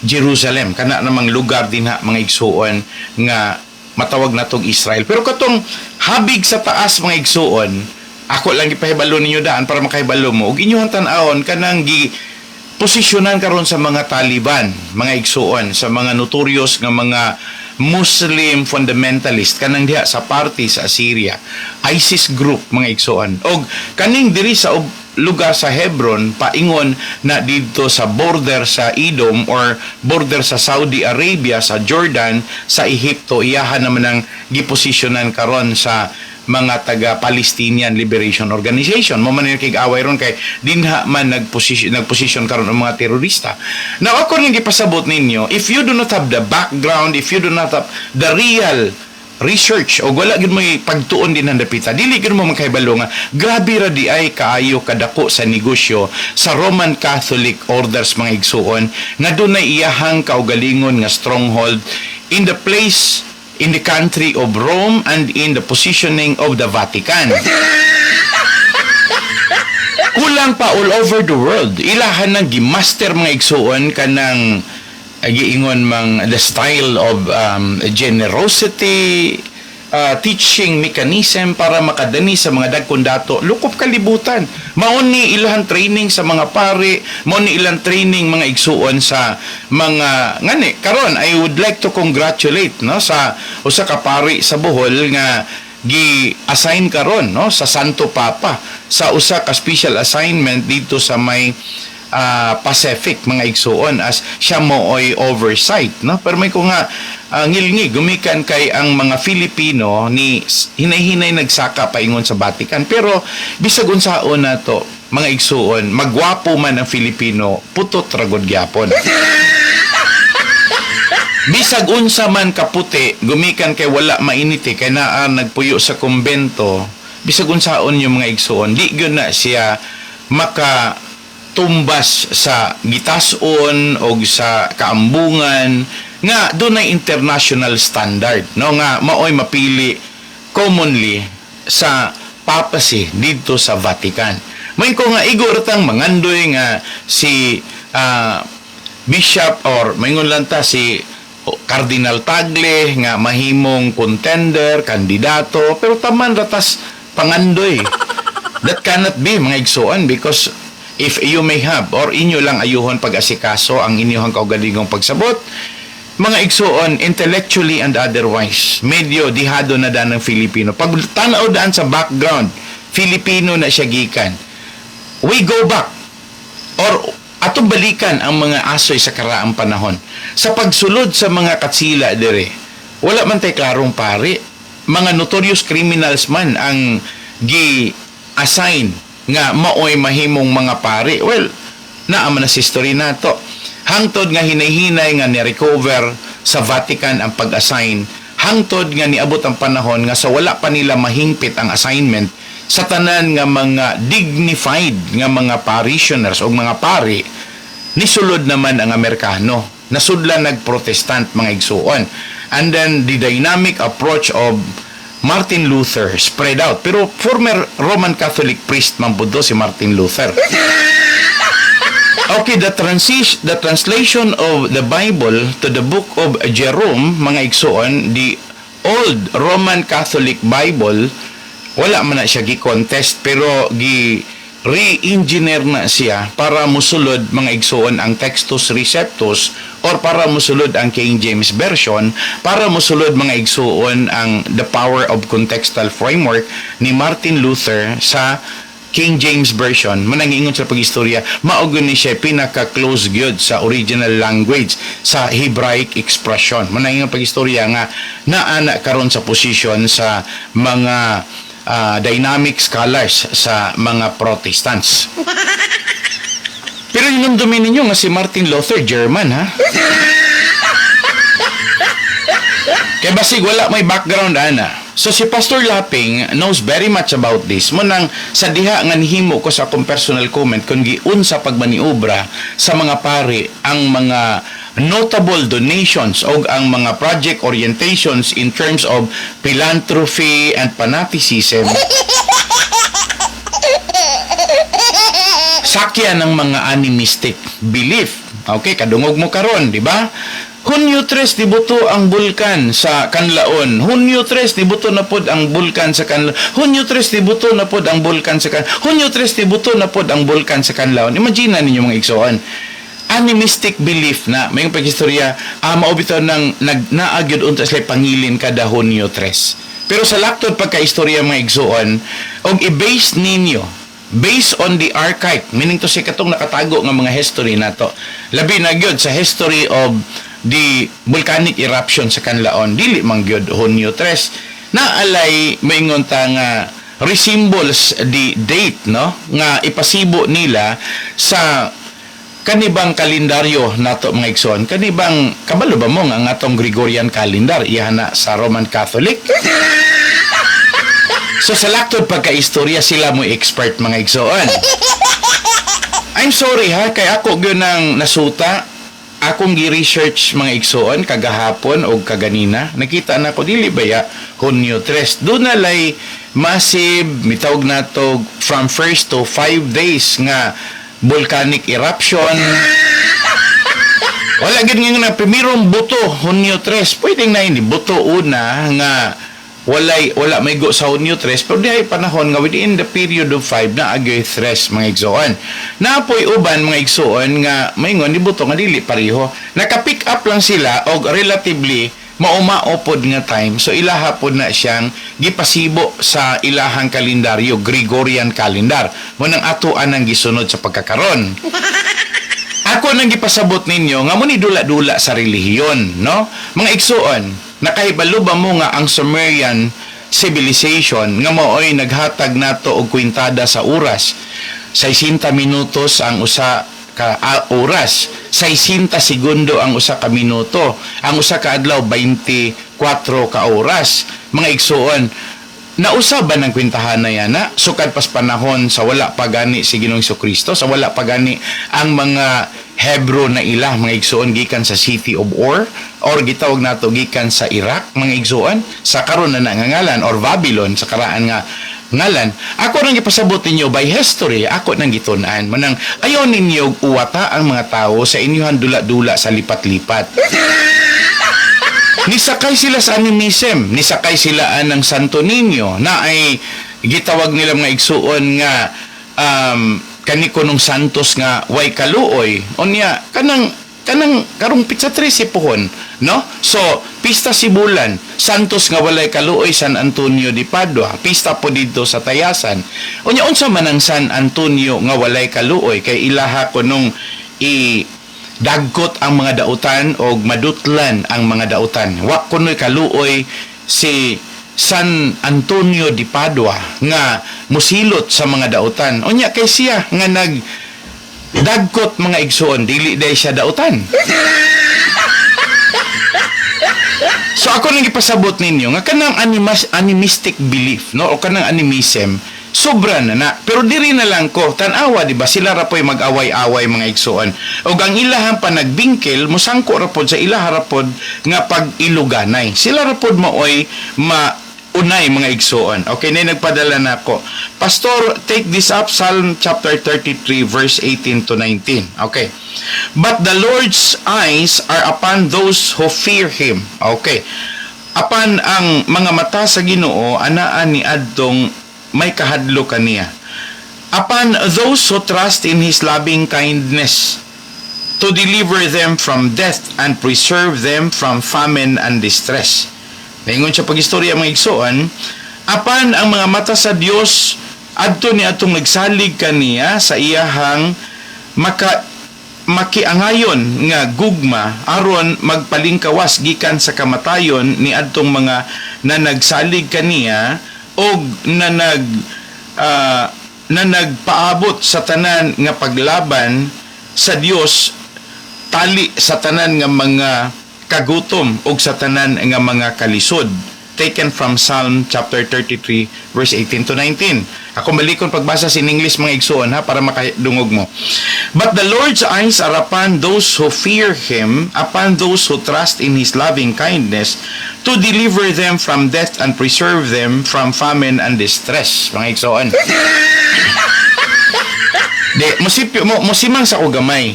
Jerusalem. Kana namang lugar din ha, mga igsuon nga matawag na tong Israel. Pero katong habig sa taas mga igsuon, ako lang gipahibalo ninyo daan para makahibalo mo. Ug inyong tan-awon kanang posisyonan karon sa mga Taliban, mga igsuon, sa mga notorious nga mga Muslim fundamentalist kanang diha sa party sa Assyria, ISIS group mga igsuon. Og kaning diri sa lugar sa Hebron paingon na dito sa border sa Edom or border sa Saudi Arabia, sa Jordan, sa Ehipto, iyahan naman ang giposisyonan karon sa mga taga-Palestinian Liberation Organization. Mo man kig-away ron kay dinha man nagposisyon karon ang mga terorista. Now ako ning gipasabot ninyo, if you do not have the background, if you do not have the real research o wala gid mo pagtuon din ang dapita, dili gid mo makahibalo nga grabe ra di ay kaayo kadako sa negosyo sa Roman Catholic orders mga igsuon nga dunay iyahang kaugalingon nga stronghold in the place, in the country of Rome and in the positioning of the Vatican. Kulang pa all over the world. Ilahan ng gimaster mga igsuon kanang giingon mang the style of generosity, teaching mechanism para makadani sa mga dagkon dato. Lukop kalibutan. Mao ni ilang training sa mga pari, mao ni ilang training mga igsuon sa mga ngani. Karon I would like to congratulate no sa usa ka pari sa Bohol nga gi-assign karon no sa Santo Papa sa usa ka special assignment dito sa may Pacific mga igsuon as siya mooy oversight no, pero may ko nga ngilngi gumikan kay ang mga Filipino ni hinay-hinay nagsaka paingon sa Vatican, pero bisag unsaon na to mga igsuon, magwapo man ang Filipino, putot ragod gyapon. Bisag unsa man kaputi, gumikan kay wala mainiti, kay naa nagpuyo sa kumbento, bisag unsaon yung mga igsuon, di gyud na siya makatumbas sa gitason o sa kaambungan nga dunay international standard, no, nga maoy mapili commonly sa papacy dito sa Vatican. May ko nga igor tang mangandoy nga si bishop or mayngon lang ta si Cardinal Tagle nga mahimong contender, kandidato, pero taman ratas pangandoy. That cannot be, mga igsuon, because if you may have or inyo lang ayuhon pag-asikaso ang inyong kaugalingon pagsabot, mga igsuon, intellectually and otherwise, medyo dihado na daan ng Filipino. Pag tanaw daan sa background, Filipino na siya gikan. We go back or atong balikan ang mga asoy sa karaang panahon. Sa pagsulod sa mga katsila dire, wala man tay klarong pari, mga notorious criminals man ang gi-assign nga maoy mahimong mga pari. Well, naaman na si history nato. Hangtod nga hinay-hinay nga ni-recover sa Vatican ang pag-assign, hangtod nga niabot ang panahon nga sa wala pa nila mahingpit ang assignment sa tanan nga mga dignified nga mga parishioners o mga pari, nisulod naman ang Amerikano. Nasudlan nag-Protestant, mga igsuon. And then the dynamic approach of Martin Luther spread out. Pero former Roman Catholic priest man po si Martin Luther. Okay, the translation of the Bible to the book of Jerome, mga igsuon, the old Roman Catholic Bible, wala man na siya gi-contest, pero re-engineer na siya para musulod, mga igsuon, ang Textus Receptus or para musulod ang King James Version, para musulod, mga igsuon, ang The Power of Contextual Framework ni Martin Luther sa King James Version. Manangingon sa pag-istorya, maogon ni siya pinaka-close gyud sa original language, sa Hebraic expression. Manangingon pag-istorya nga naana karon sa position sa mga dynamic scholars sa mga Protestants. Pero yung domain ninyo nga si Martin Luther, German, ha? Kaya basig wala may background, ana. So si Pastor Laping knows very much about this. Munang sa diha nga nihimo ko sa akong personal comment kung giun sa pagmaniobra sa mga pari ang mga notable donations o ang mga project orientations in terms of philanthropy and fanaticism. Sakya ng mga animistic belief. Okay, kadungog mo karon, di ba? Hunyo 3 dibuto ang bulkan sa Kanlaon. Hunyo 3 dibuto na pod ang bulkan sa Kanlaon. Hunyo 3 dibuto na pod ang bulkan sa Kanlaon. Hunyo 3 dibuto na pod ang bulkan sa Kanlaon. Imagine ninyo, mga igsoon. Animistic belief na may pag-istorya maubitaw ng naagid unta sila pangilin kada Hunyo 3. Pero sa laktod pagka-istorya, mga igsoon, og i-base ninyo based on the archive, meaning to say katong nakatago nga mga history nato. Labi na gyud sa history of the volcanic eruption sa Kanlaon, dili man gyud Hunyo 3. Naalay maingon ta nga resembles the date, no, nga ipasibo nila sa kanibang kalendaryo nato, mga igsoon. Kanibang kabalo ba mo nga atong Gregorian calendar iyana sa Roman Catholic? So sa laktod pagka-istorya sila mo expert, mga igsoon. I'm sorry ha, kay ako gyud nang nasuta, akong gi-research, mga igsoon, kagahapon o kaganina, nakita na ko dili baya Hunyo 3. Doon nalay massive, mitawag na to from 1 to 5 days nga volcanic eruption. Wala gid nga primerong buto Hunyo 3. Pwedeng na ini buto una nga wala may go sa Hunyo 3, pero di ay panahon nga within the period of 5 na agay 3, mga igsoon. Napoy uban, mga igsoon, nga maingon ni buto nga dili pareho. Naka-pick up lang sila og relatively maumaopod nga time, so ilaha pod na siyang gipasibo sa ilahang kalendaryo, Gregorian calendar. Mo nang atuan ang gisunod sa pagkakaron. Ako nang gipasabot ninyo nga mo ni dula-dula sa relihiyon, no? Mga igsoon, nakahibalo ba mo nga ang Sumerian civilization nga maoy naghatag nato og kwintada sa oras? 60 minutos ang usa ka oras, 60 segundo ang usa ka minuto, ang usa ka adlaw 24 ka oras. Mga igsuon, nausa ba ng kwentahan na yan na sukad pas panahon sa wala pa gani si Ginoong Jesucristo, sa wala pa gani ang mga Hebrew na ilah, mga igsuon, gikan sa City of Or gitawag nato gikan sa Iraq, mga igsuon, sa karon na nangangalan or Babylon sa karaan nga ngalan. Ako nang ipasabot ninyo by history, ako nang gitun-an manang ayaw ninyo uwata ang mga tao sa inyohan dula-dula sa lipat-lipat. Nisakay sila sa animism, nisakay sila ng Santo Niño na ay gitawag nila mga igsuon nga kani kunong santos nga way kaluoy. Unya kanang karong pizza 13 pohon, no? So, pista Sibulan, santos nga walay kaluoy San Antonio de Padua, pista po dito sa Tayasan. Unya unsa man ang San Antonio nga walay kaluoy kay ilaha kunong dagkot ang mga dautan o madutlan ang mga dautan. Wa kunoy kaluoy si San Antonio de Padua nga musilot sa mga dautan. Unya kay siya nga dagkot mga igsoon, dili day siya dautan. So ako nang ipasabot ninyo nga kanang animistic belief, no, o kanang animism, sobra na. Pero diri na lang ko tan-awa, di ba, sila ra po'y mag-away-away mga igsoon. O ang ilahan pa nagbingkil, musangko ra pod sa ilaha ra pod nga pag-iluganay. Sila ra pod maoy unay mga igsoon. Okay, na nagpadala na ako. Pastor, take this up, Psalm chapter 33, verse 18 to 19. Okay. But the Lord's eyes are upon those who fear Him. Okay. Apan ang mga mata sa Ginoo, anaan ni adtong may kahadlo kaniya. Upon those who trust in His loving kindness, to deliver them from death and preserve them from famine and distress. Naingon siya pag-istorya mga igsoon, apan ang mga mata sa Dios adto ni atong nagsalig kaniya sa iyahang makiangayon nga gugma aron magpalingkawas gikan sa kamatayon ni adtong mga na nagsalig kaniya og na nagpaabot sa tanan nga paglaban sa Dios, tali sa tanan nga mga kagutom og sa tanan nga mga kalisod. Taken from Psalm chapter 33 verse 18 to 19. Ako malikon pagbasa sa English mga igsoon ha para makadungog mo. But the Lord's eyes are upon those who fear Him, upon those who trust in His loving kindness, to deliver them from death and preserve them from famine and distress. Mga igsoon. Musimang sa ko gamay.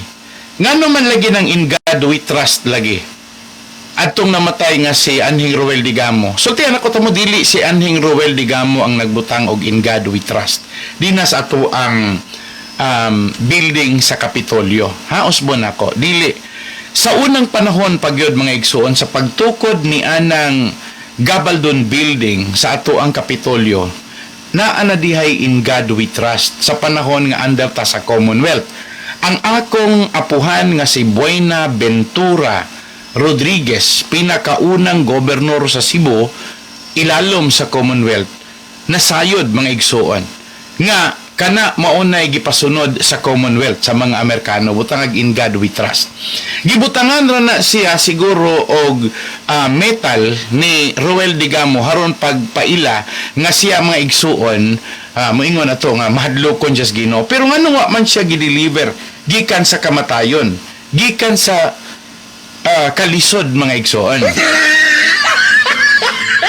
Ngano man lagi ng in God we trust lagi. Atong namatay nga si Anhing Roel Digamo. So tiyan ako tamo dili si Anhing Roel Digamo ang nagbutang og In God We Trust. Di na sa ato ang building sa Kapitolyo. Ha, usbon ako. Dili. Sa unang panahon pagyod mga igsuon sa pagtukod ni anang Gabaldon Building sa ato ang Kapitolyo, naa dihay In God We Trust sa panahon nga andar ta sa Commonwealth. Ang akong apuhan nga si Buena Ventura Rodriguez, pinakaunang gobernador sa Cebu, ilalom sa Commonwealth, nasayod mga igsuon nga kana maunay gipasunod sa Commonwealth sa mga Amerikano, butangag In God We Trust. Gibutangan ra na siya siguro og metal ni Roel Digamo haron pagpaila nga siya mga igsuon moingon ato nga mahadlokon just Ginoo. Pero ngano wa man siya gideliver gikan sa kamatayon, gikan sa kalisod mga igsoon.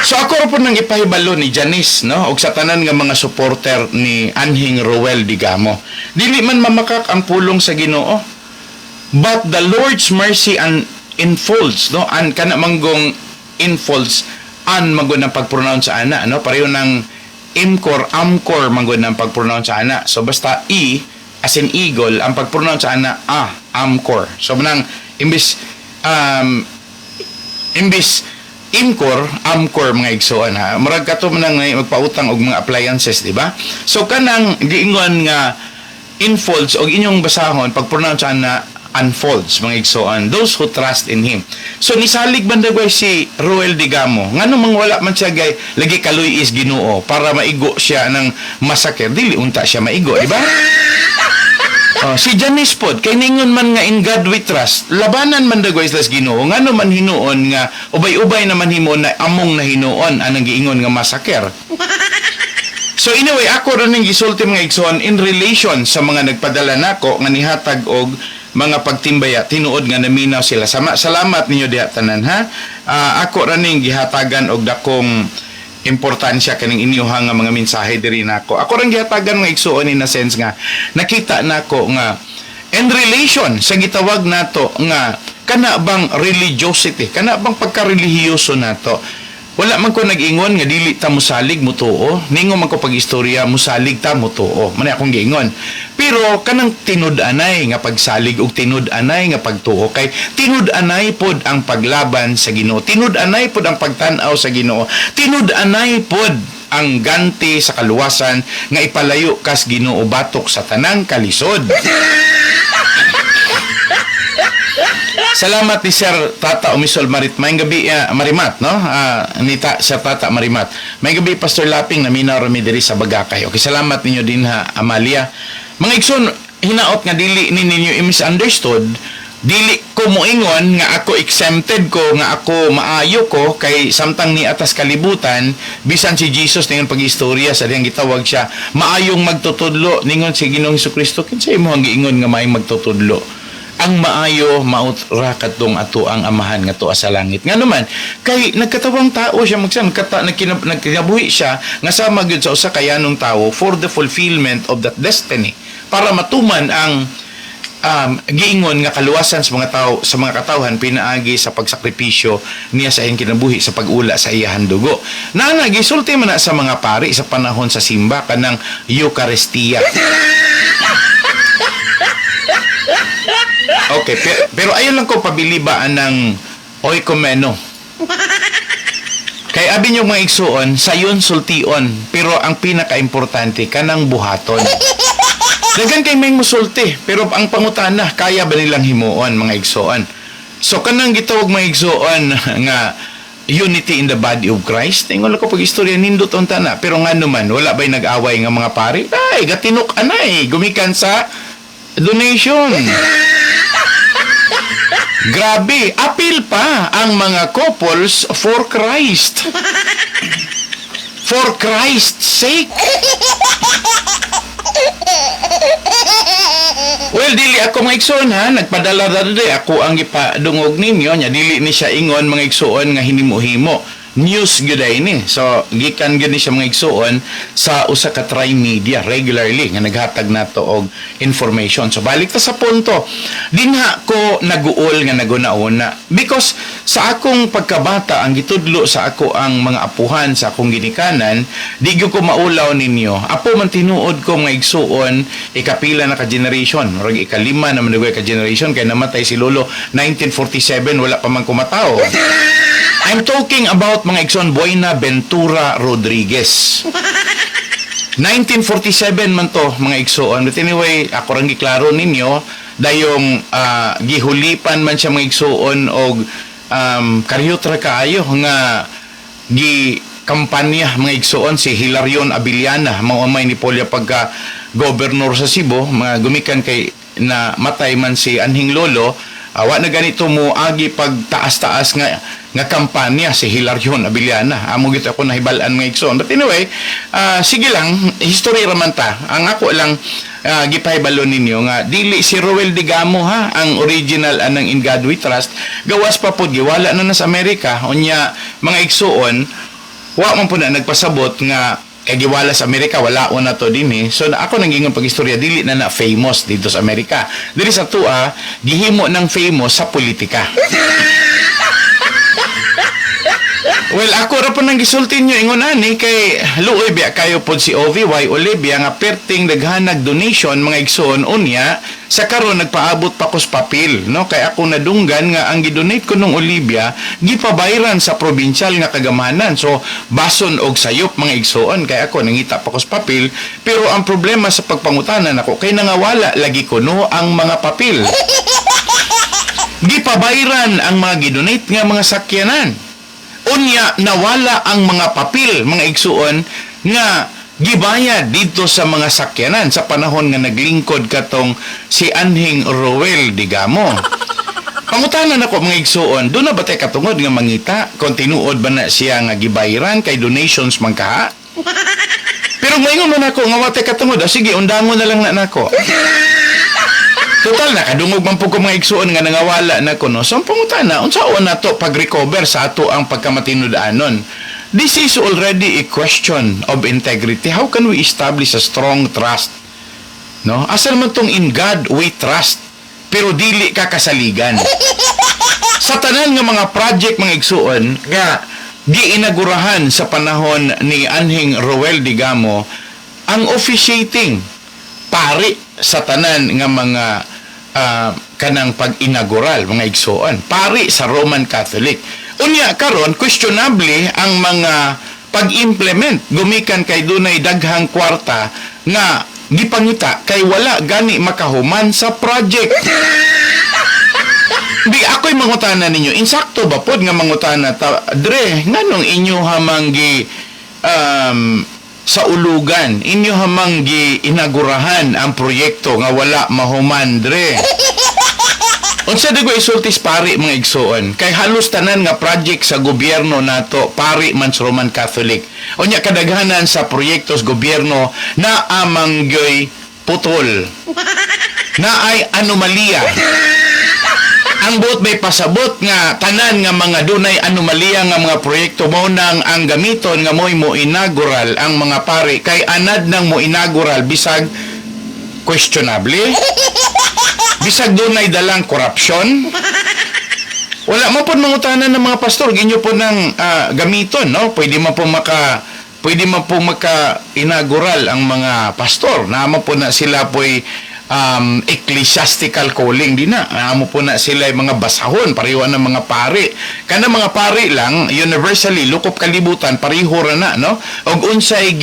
So ako po nang ipahibalo ni Janice, no, og sa tanan nga mga supporter ni Anhing Roel Digamo. Dili man mamakak ang pulong sa Ginoo. But the Lord's mercy unfolds, no, an kana manggong unfolds an magud ng pag-pronounce sa ana, no, pareho ng amcor magud ng pag-pronounce sa ana. So basta as in eagle ang pag-pronounce sa ana amcor. So manang imbis amcor mga igsoon ha. Murag kato man magpautang og mga appliances, di ba? So kanang giingon nga infolds og inyong basahon pag pronounce na unfolds mga igsoon, those who trust in Him. So nisalig bandagway si Roel Digamo ngano mang wala man siya gay lagi kaluy is Ginoo para maigo siya ng masakit, dili unta siya maigo, di ba? Si Janice pod kay ningon man nga in God we trust, labanan man dagway sa Ginoo, ngano man hinuon nga ubay-ubay naman himo na among na hinuon anang giingon nga massacre. So anyway, ako rin yung gisulti mga igsoon in relation sa mga nagpadala nako nga nihatag og mga pagtimbaya tinuod nga naminaw sila. Salamat ninyo diha tanan ha. Ako rin yung gihatagan og dakong importansya kaning inyuha nga mga mensahe diri nako. Ako rin gihatagan mga igsoon in a sense nga nakita nako nga in relation sa gitawag nato nga kana bang religiosity, kana bang pagka-relihiyoso nato. Wala man ko nag-ingon nga dili ta musalig mutuo, ningon man ko pag-istorya musalig ta mutuo. Man akong giingon. Pero kanang tinud-anay nga pagsalig ug tinud-anay nga pagtuo kay tinud-anay pod ang paglaban sa Ginoo. Tinud-anay pod ang pagtan-aw sa Ginoo. Tinud-anay pod ang ganti sa kaluwasan nga ipalayo kas Ginoo batok sa tanang kalisod. Salamat ni Sir Tata Umisol Marit. Mayong gabi, Marimat, no? Nita Sir Tata Marimat. Mayong gabi, Pastor Laping, na minaw rami diri sa Bagakay. Okay, salamat ninyo din ha, Amalia. Mga igsoon, hinaot nga dili ninyo i-misunderstood, dili ko moingon nga ako exempted ko, nga ako maayo ko, kay samtang ni atas kalibutan, bisan si Jesus ningon pag-istorya, sa diyang gitawag siya, maayong magtutudlo, ningon si Ginoong Hesukristo, kinsay mo ang giingon nga maayong magtutudlo. Ang maayo mautra katong ato ang amahan nga tuwa sa langit. Nga naman, kay nagkatawang tao siya nagkinabuhi siya nga sama gyud sa usa ka yanong tao for the fulfillment of that destiny para matuman ang giingon nga kaluwasan sa mga tao, sa mga katawhan pinaagi sa pagsakripisyo niya sa iyang kinabuhi sa pag-ula sa iyahang dugo. Gisulti man na sa mga pari sa panahon sa simba kanang Eucharistia. Okay, pero ayun lang ko pabilibaan ng oikomeno. Kay abi niyo mga igsuon, sayon sultion, pero ang pinaka-importante kanang buhaton. Dagan kay may musulti, pero ang pangutana, kaya ba nilang himuon mga igsuon? So kanang gitawag mga igsuon nga unity in the body of Christ. Tingol ko pag-istorya nindot unta na, pero nga naman wala ba'y nag-away nga mga pari? Ay, gatinok anay, gumikan sa donation. Grabe, appeal pa ang mga couples for Christ. For Christ's sake. Well, dili ako mga igsoon ha, nagpadala dali ako ang ipadungog ninyo, nya dili ni siya ingon mga igsoon nga hinimo-himo. News gyuday ni. So gikan gyud ni siya mga igsuon sa usa ka tri-media regularly nga naghatag nato og information. So balik ta sa punto. Dinha ko naguol nga naguna-una because sa akong pagkabata ang gitudlo sa ako ang mga apuhan sa akong ginikanan, di gyud ko maulaw ninyo. Apo man tinuod ko mga igsuon ikapila na ka generation, murag ikalima na man ka generation kay namatay si Lolo 1947 wala pa man kumatao. I'm talking about mga igsoon Buena Ventura Rodriguez. 1947 man to mga igsoon. But anyway, ako rang giklaro ninyo dayong gihulipan man siya mga igsoon og karyutra kaayo nga kampanya mga igsoon si Hilarion Abiliana mao may ni Polya pagka gobernador sa Cebu, mga gumikan kay na matay man si Anhing Lolo. Wa na ganito mo agi pagtaas-taas nga kampanya si Hilarion Abiliana. Amo gito ako nahibalan mga igsoon. But anyway, sige lang, history raman ta. Ang ako lang gipahibalo ninyo nga dili si Roel Digamo ha ang original anang In God We Trust. Gawas pa pod giwala na sa Amerika. Unya mga igsoon, wa man po na nagpasabot nga kay giwala sa Amerika, wala o na to din eh. So ako nangingon pag-istorya, dili na famous dito sa Amerika. Dili sa tua, gihimo ng famous sa politika. Well, ako ra pa nang gisulti nyo ingon ani kay luoy biya kayo pod si OVY Olivia nga perting daghanag donation mga igsoon unya sa karon nagpaabot pa kos papel no kay ako nadunggan nga ang gidonate ko nung Olivia gipabayran sa probinsyal nga kagamanan. So bason og sayop mga igsoon kay ako nangita pa kos papel pero ang problema sa pagpangutanan ako kay nangawala lagi ko no ang mga papel. Gipabayran ang mga gidonate nga mga sakyanan. Unya nawala ang mga papel mga igsuon nga gibayad dito sa mga sakyanan sa panahon nga naglingkod katong si Anhing Roel Digamo. Pangutanan ako mga igsuon, doon na ba tayo katungod nga mangita? Kung tinuod ba na siya nga gibayaran kay donations man kaha? Pero ngayon man ako, nga watay katungod, sige, undangon na lang na nako. Total, nakadungog man po ko mga igsuon nga nangawala na ko, no? So, ang pangutana, unsaon na to pag-recover sa ato ang pagkamatinudanon? This is already a question of integrity. How can we establish a strong trust? No? Asa naman tong in God we trust, pero dili ka kasaligan. Sa tanan nga mga project mga igsuon nga giinagurahan sa panahon ni Anhing Roel Digamo, ang officiating pari sa tanan nga mga kanang pag-inaugural mga igsuon, pari sa Roman Catholic. Unya karon questionable ang mga pag-implement gumikan kay dunay daghang kwarta nga gipangita kay wala gani makahuman sa project. Di ako'y mangutana ninyo, insakto ba pod nga mangutana ta, dre, nganong inyo hamanggi sa ulugan, inyo hamanggi inagurahan ang proyekto nga wala mahuman, dre. Unsa dago isultis pari mga igsuon, kay halos tanan nga project sa gobyerno nato pari man sa Roman Catholic. Unya kadaghanan sa proyektos gobyerno na amanggoy putol. Na ay anomalya. Ang buot may pasabot nga tanan nga mga dunay anomalya nga mga proyekto mo nang ang gamiton nga mo'y mo inaugural ang mga pari kay anad nang mo inaugural bisag questionable, bisag dunay dalang korupsyon. Wala mo po mangutanan ng mga pastor, ginyo po ng gamiton, no? Pwede man po maka inaugural ang mga pastor. Naman po na sila po'y ecclesiastical calling din na. Amo po na sila yung mga basahon, pariwan ng mga pari. Kana mga pari lang, universally, lukop kalibutan, pariho ra na, no? Og unsay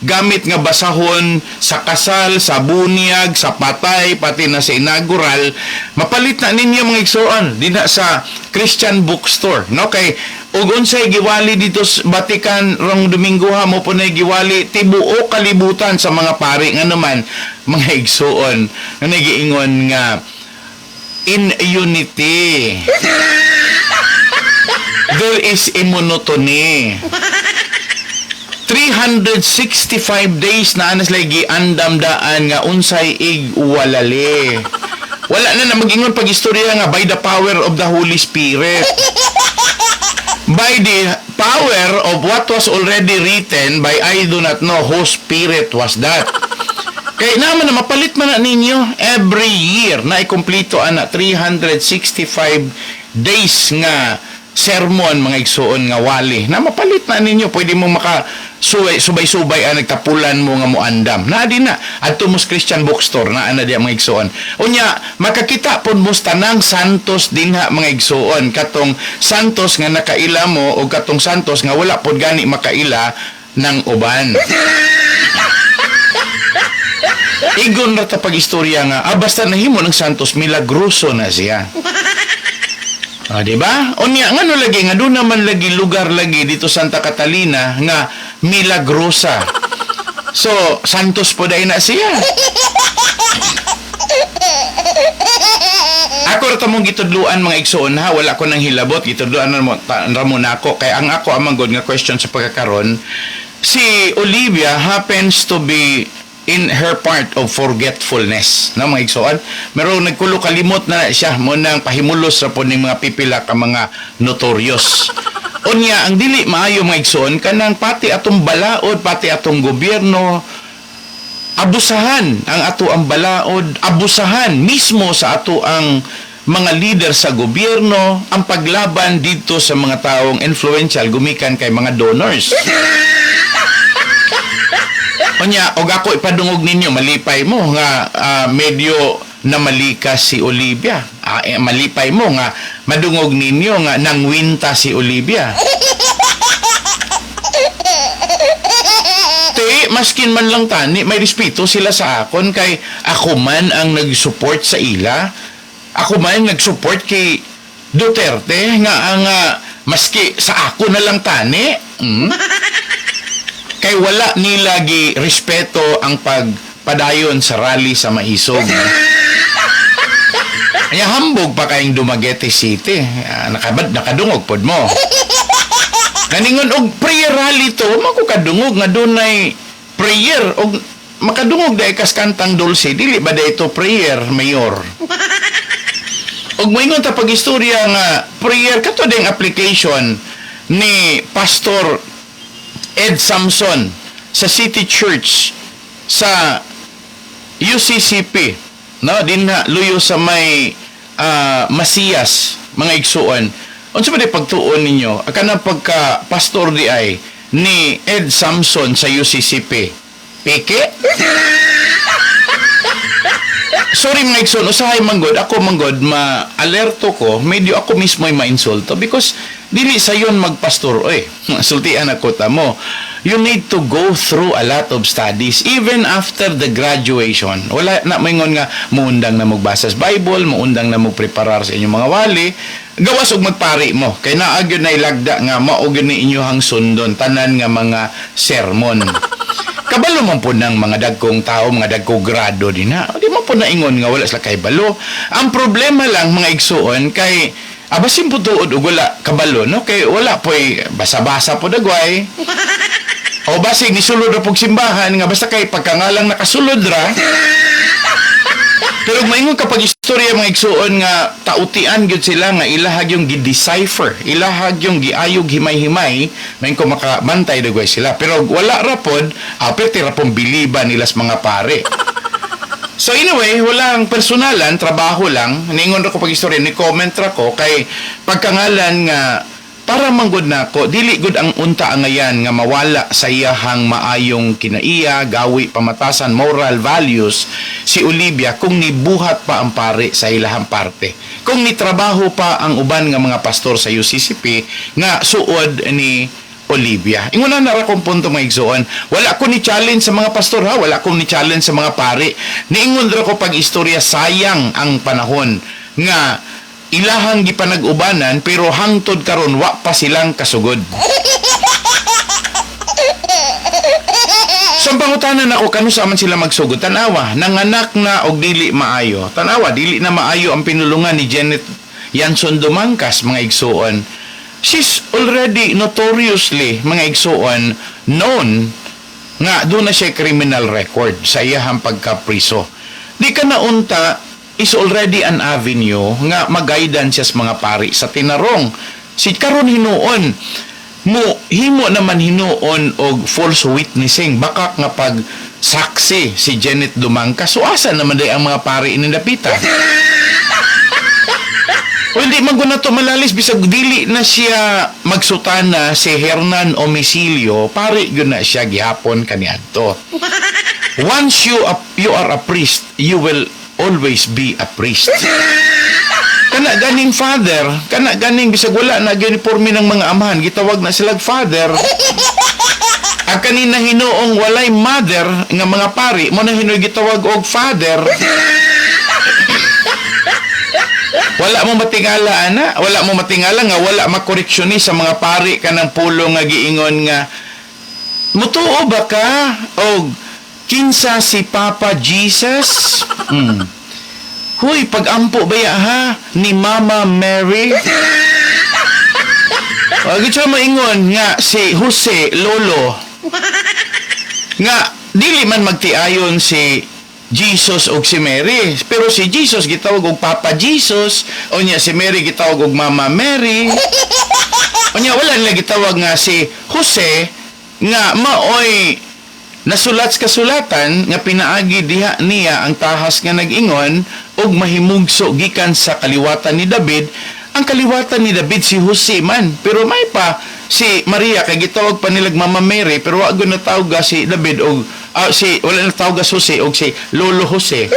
gamit nga basahon sa kasal, sa bunyag, sa patay, pati na sa inaugural, mapalit na ninyo mga igsuon, din na sa Christian bookstore, no? Kay ug unsay giwali dito sa Vatican rong Domingo ha mo po na giwali tibuok kalibutan sa mga pari nga naman mga igsuon nga nagiingon nga in unity there is a monotony. 365 days na anas lagi andam-daan nga unsay igwalali. Wala na mag-ingon pag-istorya nga by the power of the Holy Spirit. By the power of what was already written by I do not know whose spirit was that. Kaya naman na mapalit man na ninyo every year na ikumpleto ana 365 days nga sermon mga igsuon nga wali na mapalit na ninyo, pwede mo subay-subay ang nagtapulan mo nga muandam na di na adto mo Christian bookstore na ana di mga igsuon. Unya makakita pud mo tanang santos dinha mga igsuon, katong santos nga nakaila mo o katong santos nga wala pud gani makaila ng uban. Igon ra ta pag-istorya nga basta nahimo ng santos milagroso na siya. Di ba? Unya ngano lagi nga doon naman lagi lugar lagi dito Santa Catalina nga milagrosa. So santos po dai na siya. Ako ra mong gitudluan mga igsuon ha, wala ko nang hilabot, gitudluan ra mo na ako kay ang ako amang god nga question sa pagkakaron, si Olivia happens to be in her part of forgetfulness na mga igsoon. Merong nagkulo kalimot na siya mo nang pahimulos sa po ning mga pipila ka mga notorious. Unya ang dili maayo mga igsoon kanang pati atong balaod, pati atong gobyerno abusahan ang ato ang balaod, abusahan mismo sa ato ang mga leader sa gobyerno ang paglaban dito sa mga taong influential gumikan kay mga donors. Unya, og ako ipadungog ninyo, malipay mo nga medyo na malikas si Olivia. Malipay mo nga madungog ninyo nga nangwinta si Olivia. Te, maskin man lang tani, may respeto sila sa akon kay ako man ang nag-support sa ila. Ako man nag-support kay Duterte nga ang maski sa ako na lang tani. kay wala nila gi respeto ang pagpadayon sa rally sa Maisog. Kaya hambog pa kayong Dumaguete City. Nakadungog pod mo. Kaningon og prayer rally to, makukadungog nga dunay prayer og makadungog dai kas kantang dulce, dili ba da ito prayer, mayor? Og moingon ta pagistorya nga prayer kato ding application ni Pastor Ed Samson sa City Church sa UCCP, no, din na luyo sa may Masiyas, mga igsuon. Unsa ba di pagtuon ninyo kana pagka pastor di ay ni Ed Samson sa UCCP? Peke? Sorry mga igsoon, usahay manggod, ako manggod, ma-alerto ko, medyo ako mismo ay ma-insulto because dili sa yon magpastor, sultian ako tamo. You need to go through a lot of studies even after the graduation. Wala na maingon nga muundang na magbasa sa Bible, muundang na magpreparar sa inyong mga wali, gawas og magpari mo. Kay naa gyud na ilagda nga mao gyud ni inyohang sundon tanan nga mga sermon. Kabalo man po ng mga dagkong tao, mga dagkong grado din ha. Di man po naingon nga wala sila kay balo. Ang problema lang mga igsuon kay abasin po tuod og wala kabalo, no? Kay wala po'y basa-basa po dagway. O basig ni sulod ra pog simbahan nga basta kay pagkangalang nakasulod ra. Pero maingon kapag istorya mga igsuon nga tautian gyud sila nga ilahag yung gi-decipher, ilahag yung giayog himay-himay, may ko makabantay dagway sila. Pero wala ra pod, aperte ra pong biliban nila sa mga pare. So anyway, walang personalan, trabaho lang. Ningon ra ko pag istorya ni comment ra ko kay pagkangalan nga para manggod na ko, dili gud ang unta ngayan nga mawala sa iyahang maayong kinaiya, gawi, pamatasan, moral values si Olivia kung nibuhat pa ang pare sa ilahang parte. Kung nitrabaho pa ang uban nga mga pastor sa UCCP nga suod ni Olivia. Ingon na ra kong punto mga igsuon. Wala ko ni challenge sa mga pastor ha, wala ko ni challenge sa mga pare. Niingon ra ko pag istorya sayang ang panahon nga ilahang gipanag-ubanan pero hangtod karon wa pa silang kasugod. So pangutanan ako kanu sa man sila magsugod. Tanawa, nanganak na og dili maayo. Tanawa, dili na maayo ang pinulungan ni Janet Yanson Dumangkas mga igsuon. She's already notoriously mga igsuon known nga doon na siya criminal record sa iyahang pagkapriso. Di ka na unta is already an avenue nga mag-guidan siya sa mga pari sa tinarong. Si karon hinuon mo himo naman hinuon og false witnessing baka nga pag saksi si Janet Dumangkas. So asa naman day ang mga pari inindapita? O hindi man na to malalis bisag dili na siya magsutana si Hernan Omicilio, pari gyud na siya gihapon kaniadto. Once you are a priest, you will always be a priest. Kana ganing father, kana ganing bisag wala na uniforme ng mga amahan, gitawag na sila father. Ang kanina hinuong walay mother nga mga pari, mo na hinoy gitawag og father. Wala mo matingala ana, wala mo matingala nga wala makoreksyon sa mga pari kanang pulo nga giingon nga mutuo ba ka og kinsa si Papa Jesus? Huy, pag-ampo ba ya ha ni Mama Mary? Wag siya maingon nga si Jose Lolo nga dili man magtiayon si Jesus og si Mary, pero si Jesus gitawag og Papa Jesus, o niya si Mary gitawag og Mama Mary. O niya wala nila gitawag nga si Jose nga maoy nasulat sa kasulatan nga pinaagi diha niya ang tahas nga nag-ingon og mahimugso gikan sa kaliwatan ni David. Ang kaliwatan ni David si Jose man, pero may pa si Maria kay gitawag pa nilag Mama Mary pero wa gyud natawag si David og si wala natawag si Jose og si Lolo Jose.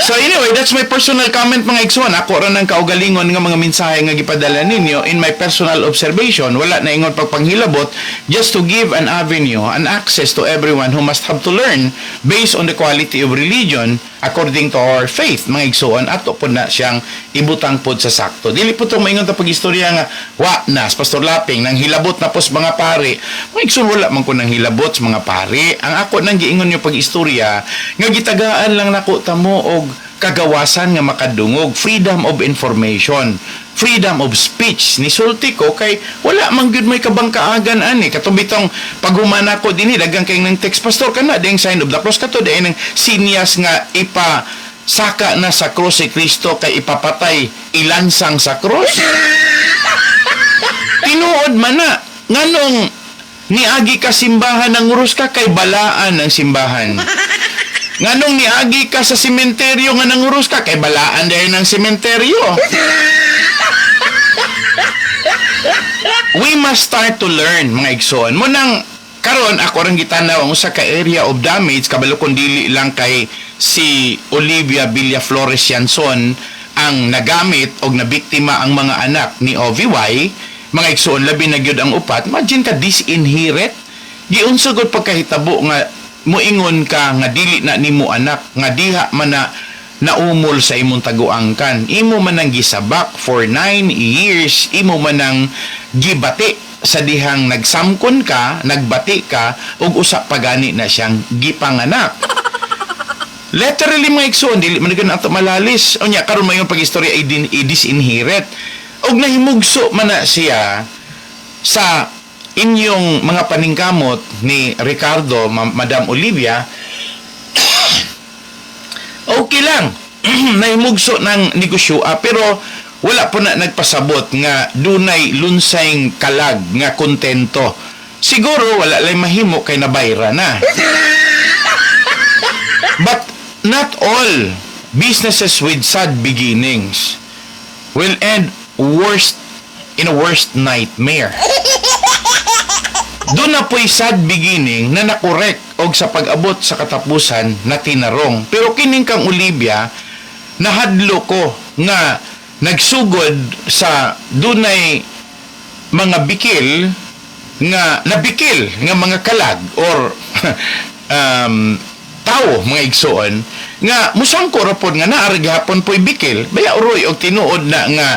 So anyway, that's my personal comment mga igsoon. Ako ra nang kaugalingon nga mga mensahe nga gipadala ninyo in my personal observation. Wala na ingon pagpanghilabot, just to give an avenue, an access to everyone who must have to learn based on the quality of religion according to our faith, mga igsoon, ato po na siyang ibutang pod sa sakto. Dili po itong maingon ta pag-istorya nga, wa na, sa Pastor Laping, nang hilabot na po sa mga pari. Mga igsoon, wala man ko nang hilabot sa mga pari. Ang ako nang giingon yung pag-istorya, nga gitagaan lang nako tamo og kagawasan nga makadungog, freedom of information, freedom of speech. Nisulti ko kay wala man gyud may kabangkaagan ani katubitong paghumana ko dinhi dagang kay ng text pastor kana ding sign of the cross kato ding sinyas nga saka na sa krus si Kristo kay ipapatay ilansang sa krus. Tinuod man na nganong niagi ka simbahan ng urus ka kay balaan ng simbahan. Nganong niagi ka sa sementeryo nga nangurus ka kay balaan dahil ng sementeryo. We must start to learn, mga igsoon. Munang karon ako ring gitanaw ang usa ka area of damage kabalo kun dili lang kay si Olivia Villaflores Yanson ang nagamit og nabiktima ang mga anak ni OVY. Mga igsoon, labi na gyud ang upat. Imagine ka disinherit. Giunsugod pagkahitabo nga muingon ka nga dili na nimo anak nga diha man na naumol sa imong taguangkan, imo man nang gisabak for 9 years, imo man nang gibati sa dihang nagsamkon ka, nagbati ka ug usa pa gani na siyang gipanganak. Literally mga igsoon, dili man gyud ato malalis. Unya karon mayon pag-istorya i-disinherit og nahimugso man na siya sa inyong mga paningkamot ni Ricardo, Madam Olivia. Okay lang. Nahimugso ng negosyo, pero wala po na nagpasabot nga dunay lunsayng kalag nga kontento. Siguro wala lang mahimo kay nabayra na. But not all businesses with sad beginnings will end in a worst nightmare. Doon na po'y sad beginning na nakorek og sa pag-abot sa katapusan na tinarong. Pero kining kang Olivia, nahadlo ko nga nagsugod sa dunay mga bikil nga nabikil nga mga kalag or tao, mga igsoon, nga musangko rapod nga naari gihapon po'y bikil. Baya uroy og tinuod na nga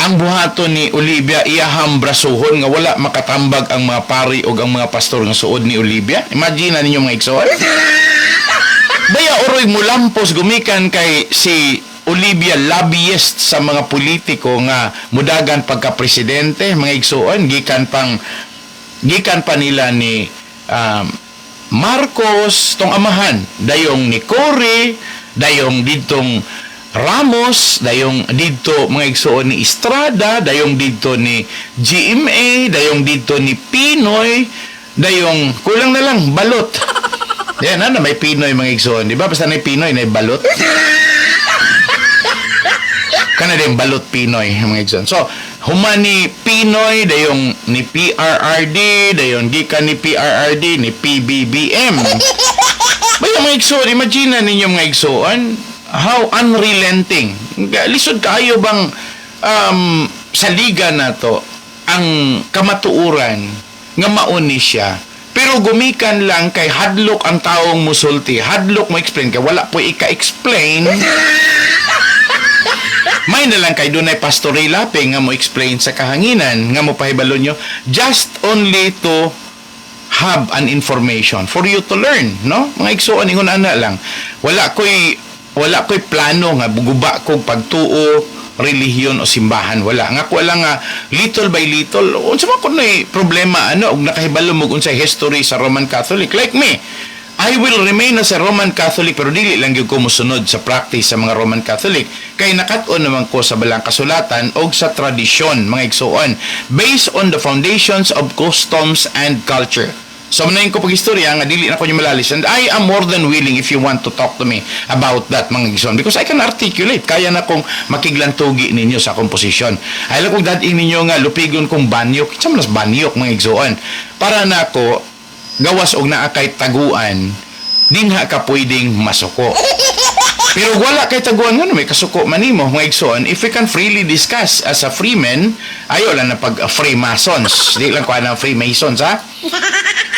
ang buhaton ni Olivia iyahang brasuhon nga wala makatambag ang mga pari o ang mga pastor nga suod ni Olivia. Imagine na ninyo mga igsoon. Baya uroy mulampos gumikan kay si Olivia lobbyist sa mga politiko nga mudagan pagka-presidente, mga igsoon, gikan pa nila ni Marcos, tong amahan, dayong ni Cory, dayong ditong Ramos, dayong dito mga igsoon ni Estrada, dayong dito ni GMA, dayong dito ni Pinoy, dayong kulang na lang balot. Yan na may Pinoy mga igsoon, di ba? Basta na Pinoy na balot. Kana din balot Pinoy mga igsoon. So, human ni Pinoy, dayong ni PRRD, dayong gikan ni PRRD, ni PBBM. Baya mga igsoon, imagine ninyo mga igsoon, how unrelenting. Lisod kayo bang sa liga na to ang kamatuuran nga mauni siya. Pero gumikan lang kay hadlok ang taong musulti. Hadlok mo explain kay wala po ika-explain. May na lang kay dunay Pastor Laping nga mo explain sa kahanginan nga mo pahibalo nyo just only to have an information for you to learn, no? Mga igsoon ingon ana lang. Wala ko'y plano nga guba kong pagtuo, relihiyon o simbahan. Wala. Nga ko lang nga, little by little, unsa man ko na problema, og nakahibalo mo unsay history sa Roman Catholic. Like me, I will remain as a Roman Catholic, pero dili lang yung ko musunod sa practice sa mga Roman Catholic. Kaya nakat-on naman ko sa balang kasulatan o sa tradisyon, mga igsoon, based on the foundations of customs and culture. So, manayin ko pag-istorya nga dili na ko niyo malalis. And I am more than willing if you want to talk to me about that, mga igsoon. Because I can articulate. Kaya na kong makiglantugi ninyo sa komposisyon. Ay lang kong dating ninyo nga lupigon kong banyok. Isa manas banyok, mga igsoon. Para na ako, gawas og naa kay taguan, dinha ka pwedeng masuko. Pero wala kay taguan nga may kasuko manimo mga igsoon. If we can freely discuss as a freeman, ayo lang na pag Freemasons. Di lang ko na Freemasons, ha?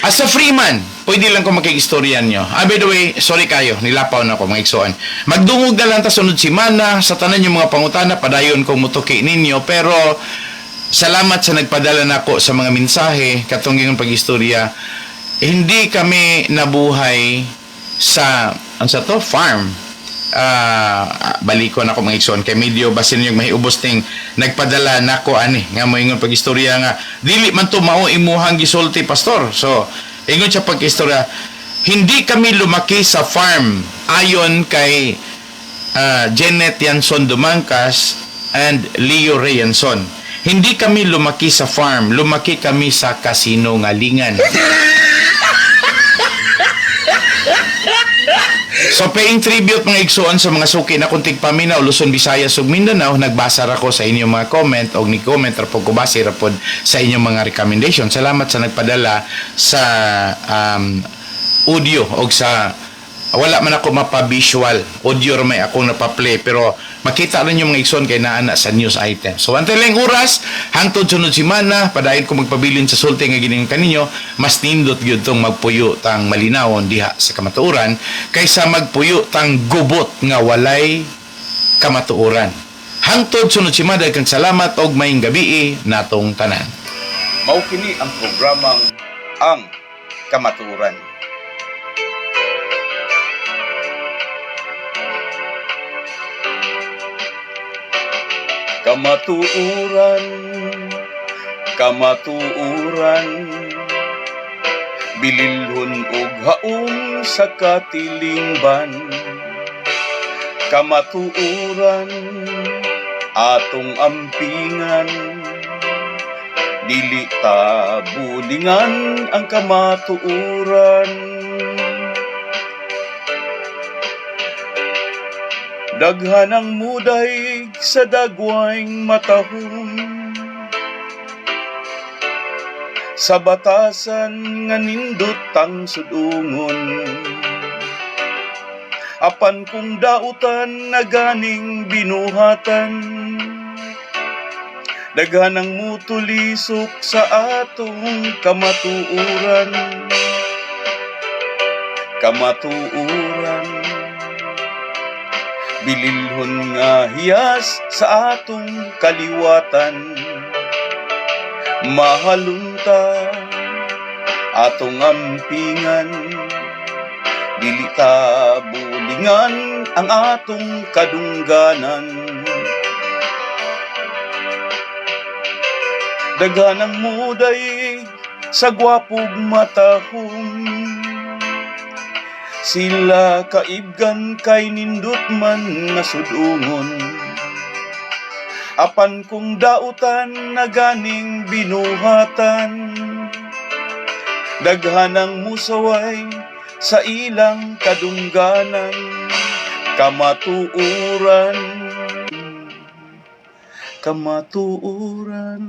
As a freeman, pwede lang ko makikistoryan nyo. By the way, sorry kayo, nilapaw na ako mga igsoon. Magdungog na lang ta sunod simana, sa tanan yung mga pangutana, padayon kong mutuki ninyo, pero salamat sa nagpadala na ako sa mga mensahe, katong yung pag-istorya. Hindi kami nabuhay sa, farm. Baliko na ako mga igsoon, kay medyo basin yung mahiubos ting nagpadala na ako, nga mo yung pag-istorya nga, dili man to mao imuhang gisulti, pastor. So, ingon siya pag-istorya, hindi kami lumaki sa farm ayon kay Janet Yanson Dumangkas and Leo Reyanson. Hindi kami lumaki sa farm, lumaki kami sa casino ngalingan. So, paying tribute mga igsoon sa mga suki na kuntig paminaw, Luzon, Visayas ug Mindanao, nagbasa ra ko sa inyong mga comment o ni-comment ra po ko base ra pod sa inyong mga recommendation. Salamat sa nagpadala sa audio o sa wala man ako mapa-visual, audio ra may akong napaplay, pero makita rin yung mga igsoon kay naana sa news item. So, antay lang oras, hangtod sunod simana, padayon ko magpabilin sa sulti nga gining kaninyo, mas nindot gyud tong magpuyo tang malinawon diha sa kamatuoran, kaysa magpuyo tang gubot nga walay kamatuoran. Hangtod sunod simana, kang salamat og maayong gabi natong tanan. Mao kini ang programang Ang Kamatuoran. Kamatuoran, kamatuoran, bililhon og haom sa katilingban. Kamatuoran, atong ampingan, dili ta bulingan ang kamatuoran. Daghan ang muday sa dagwayng matahong, sa batasan nga nindot ang sudungon. Apan kung dautan na ganing binuhatan, daghan ang mutulisok sa atong kamatuoran. Kamatuoran, bililhon nga hiyas sa atong kaliwatan. Mahalunta atong ampingan, dili ta bulingan ang atong kadungganan. Daghan ang muday sa gwapog matahong, sila kaibgan kay nindot man nga sudungon. Apan kung dautan na ganing binuhatan, daghan ang musaway sa ilang kadungganan. Kamatuoran, kamatuoran.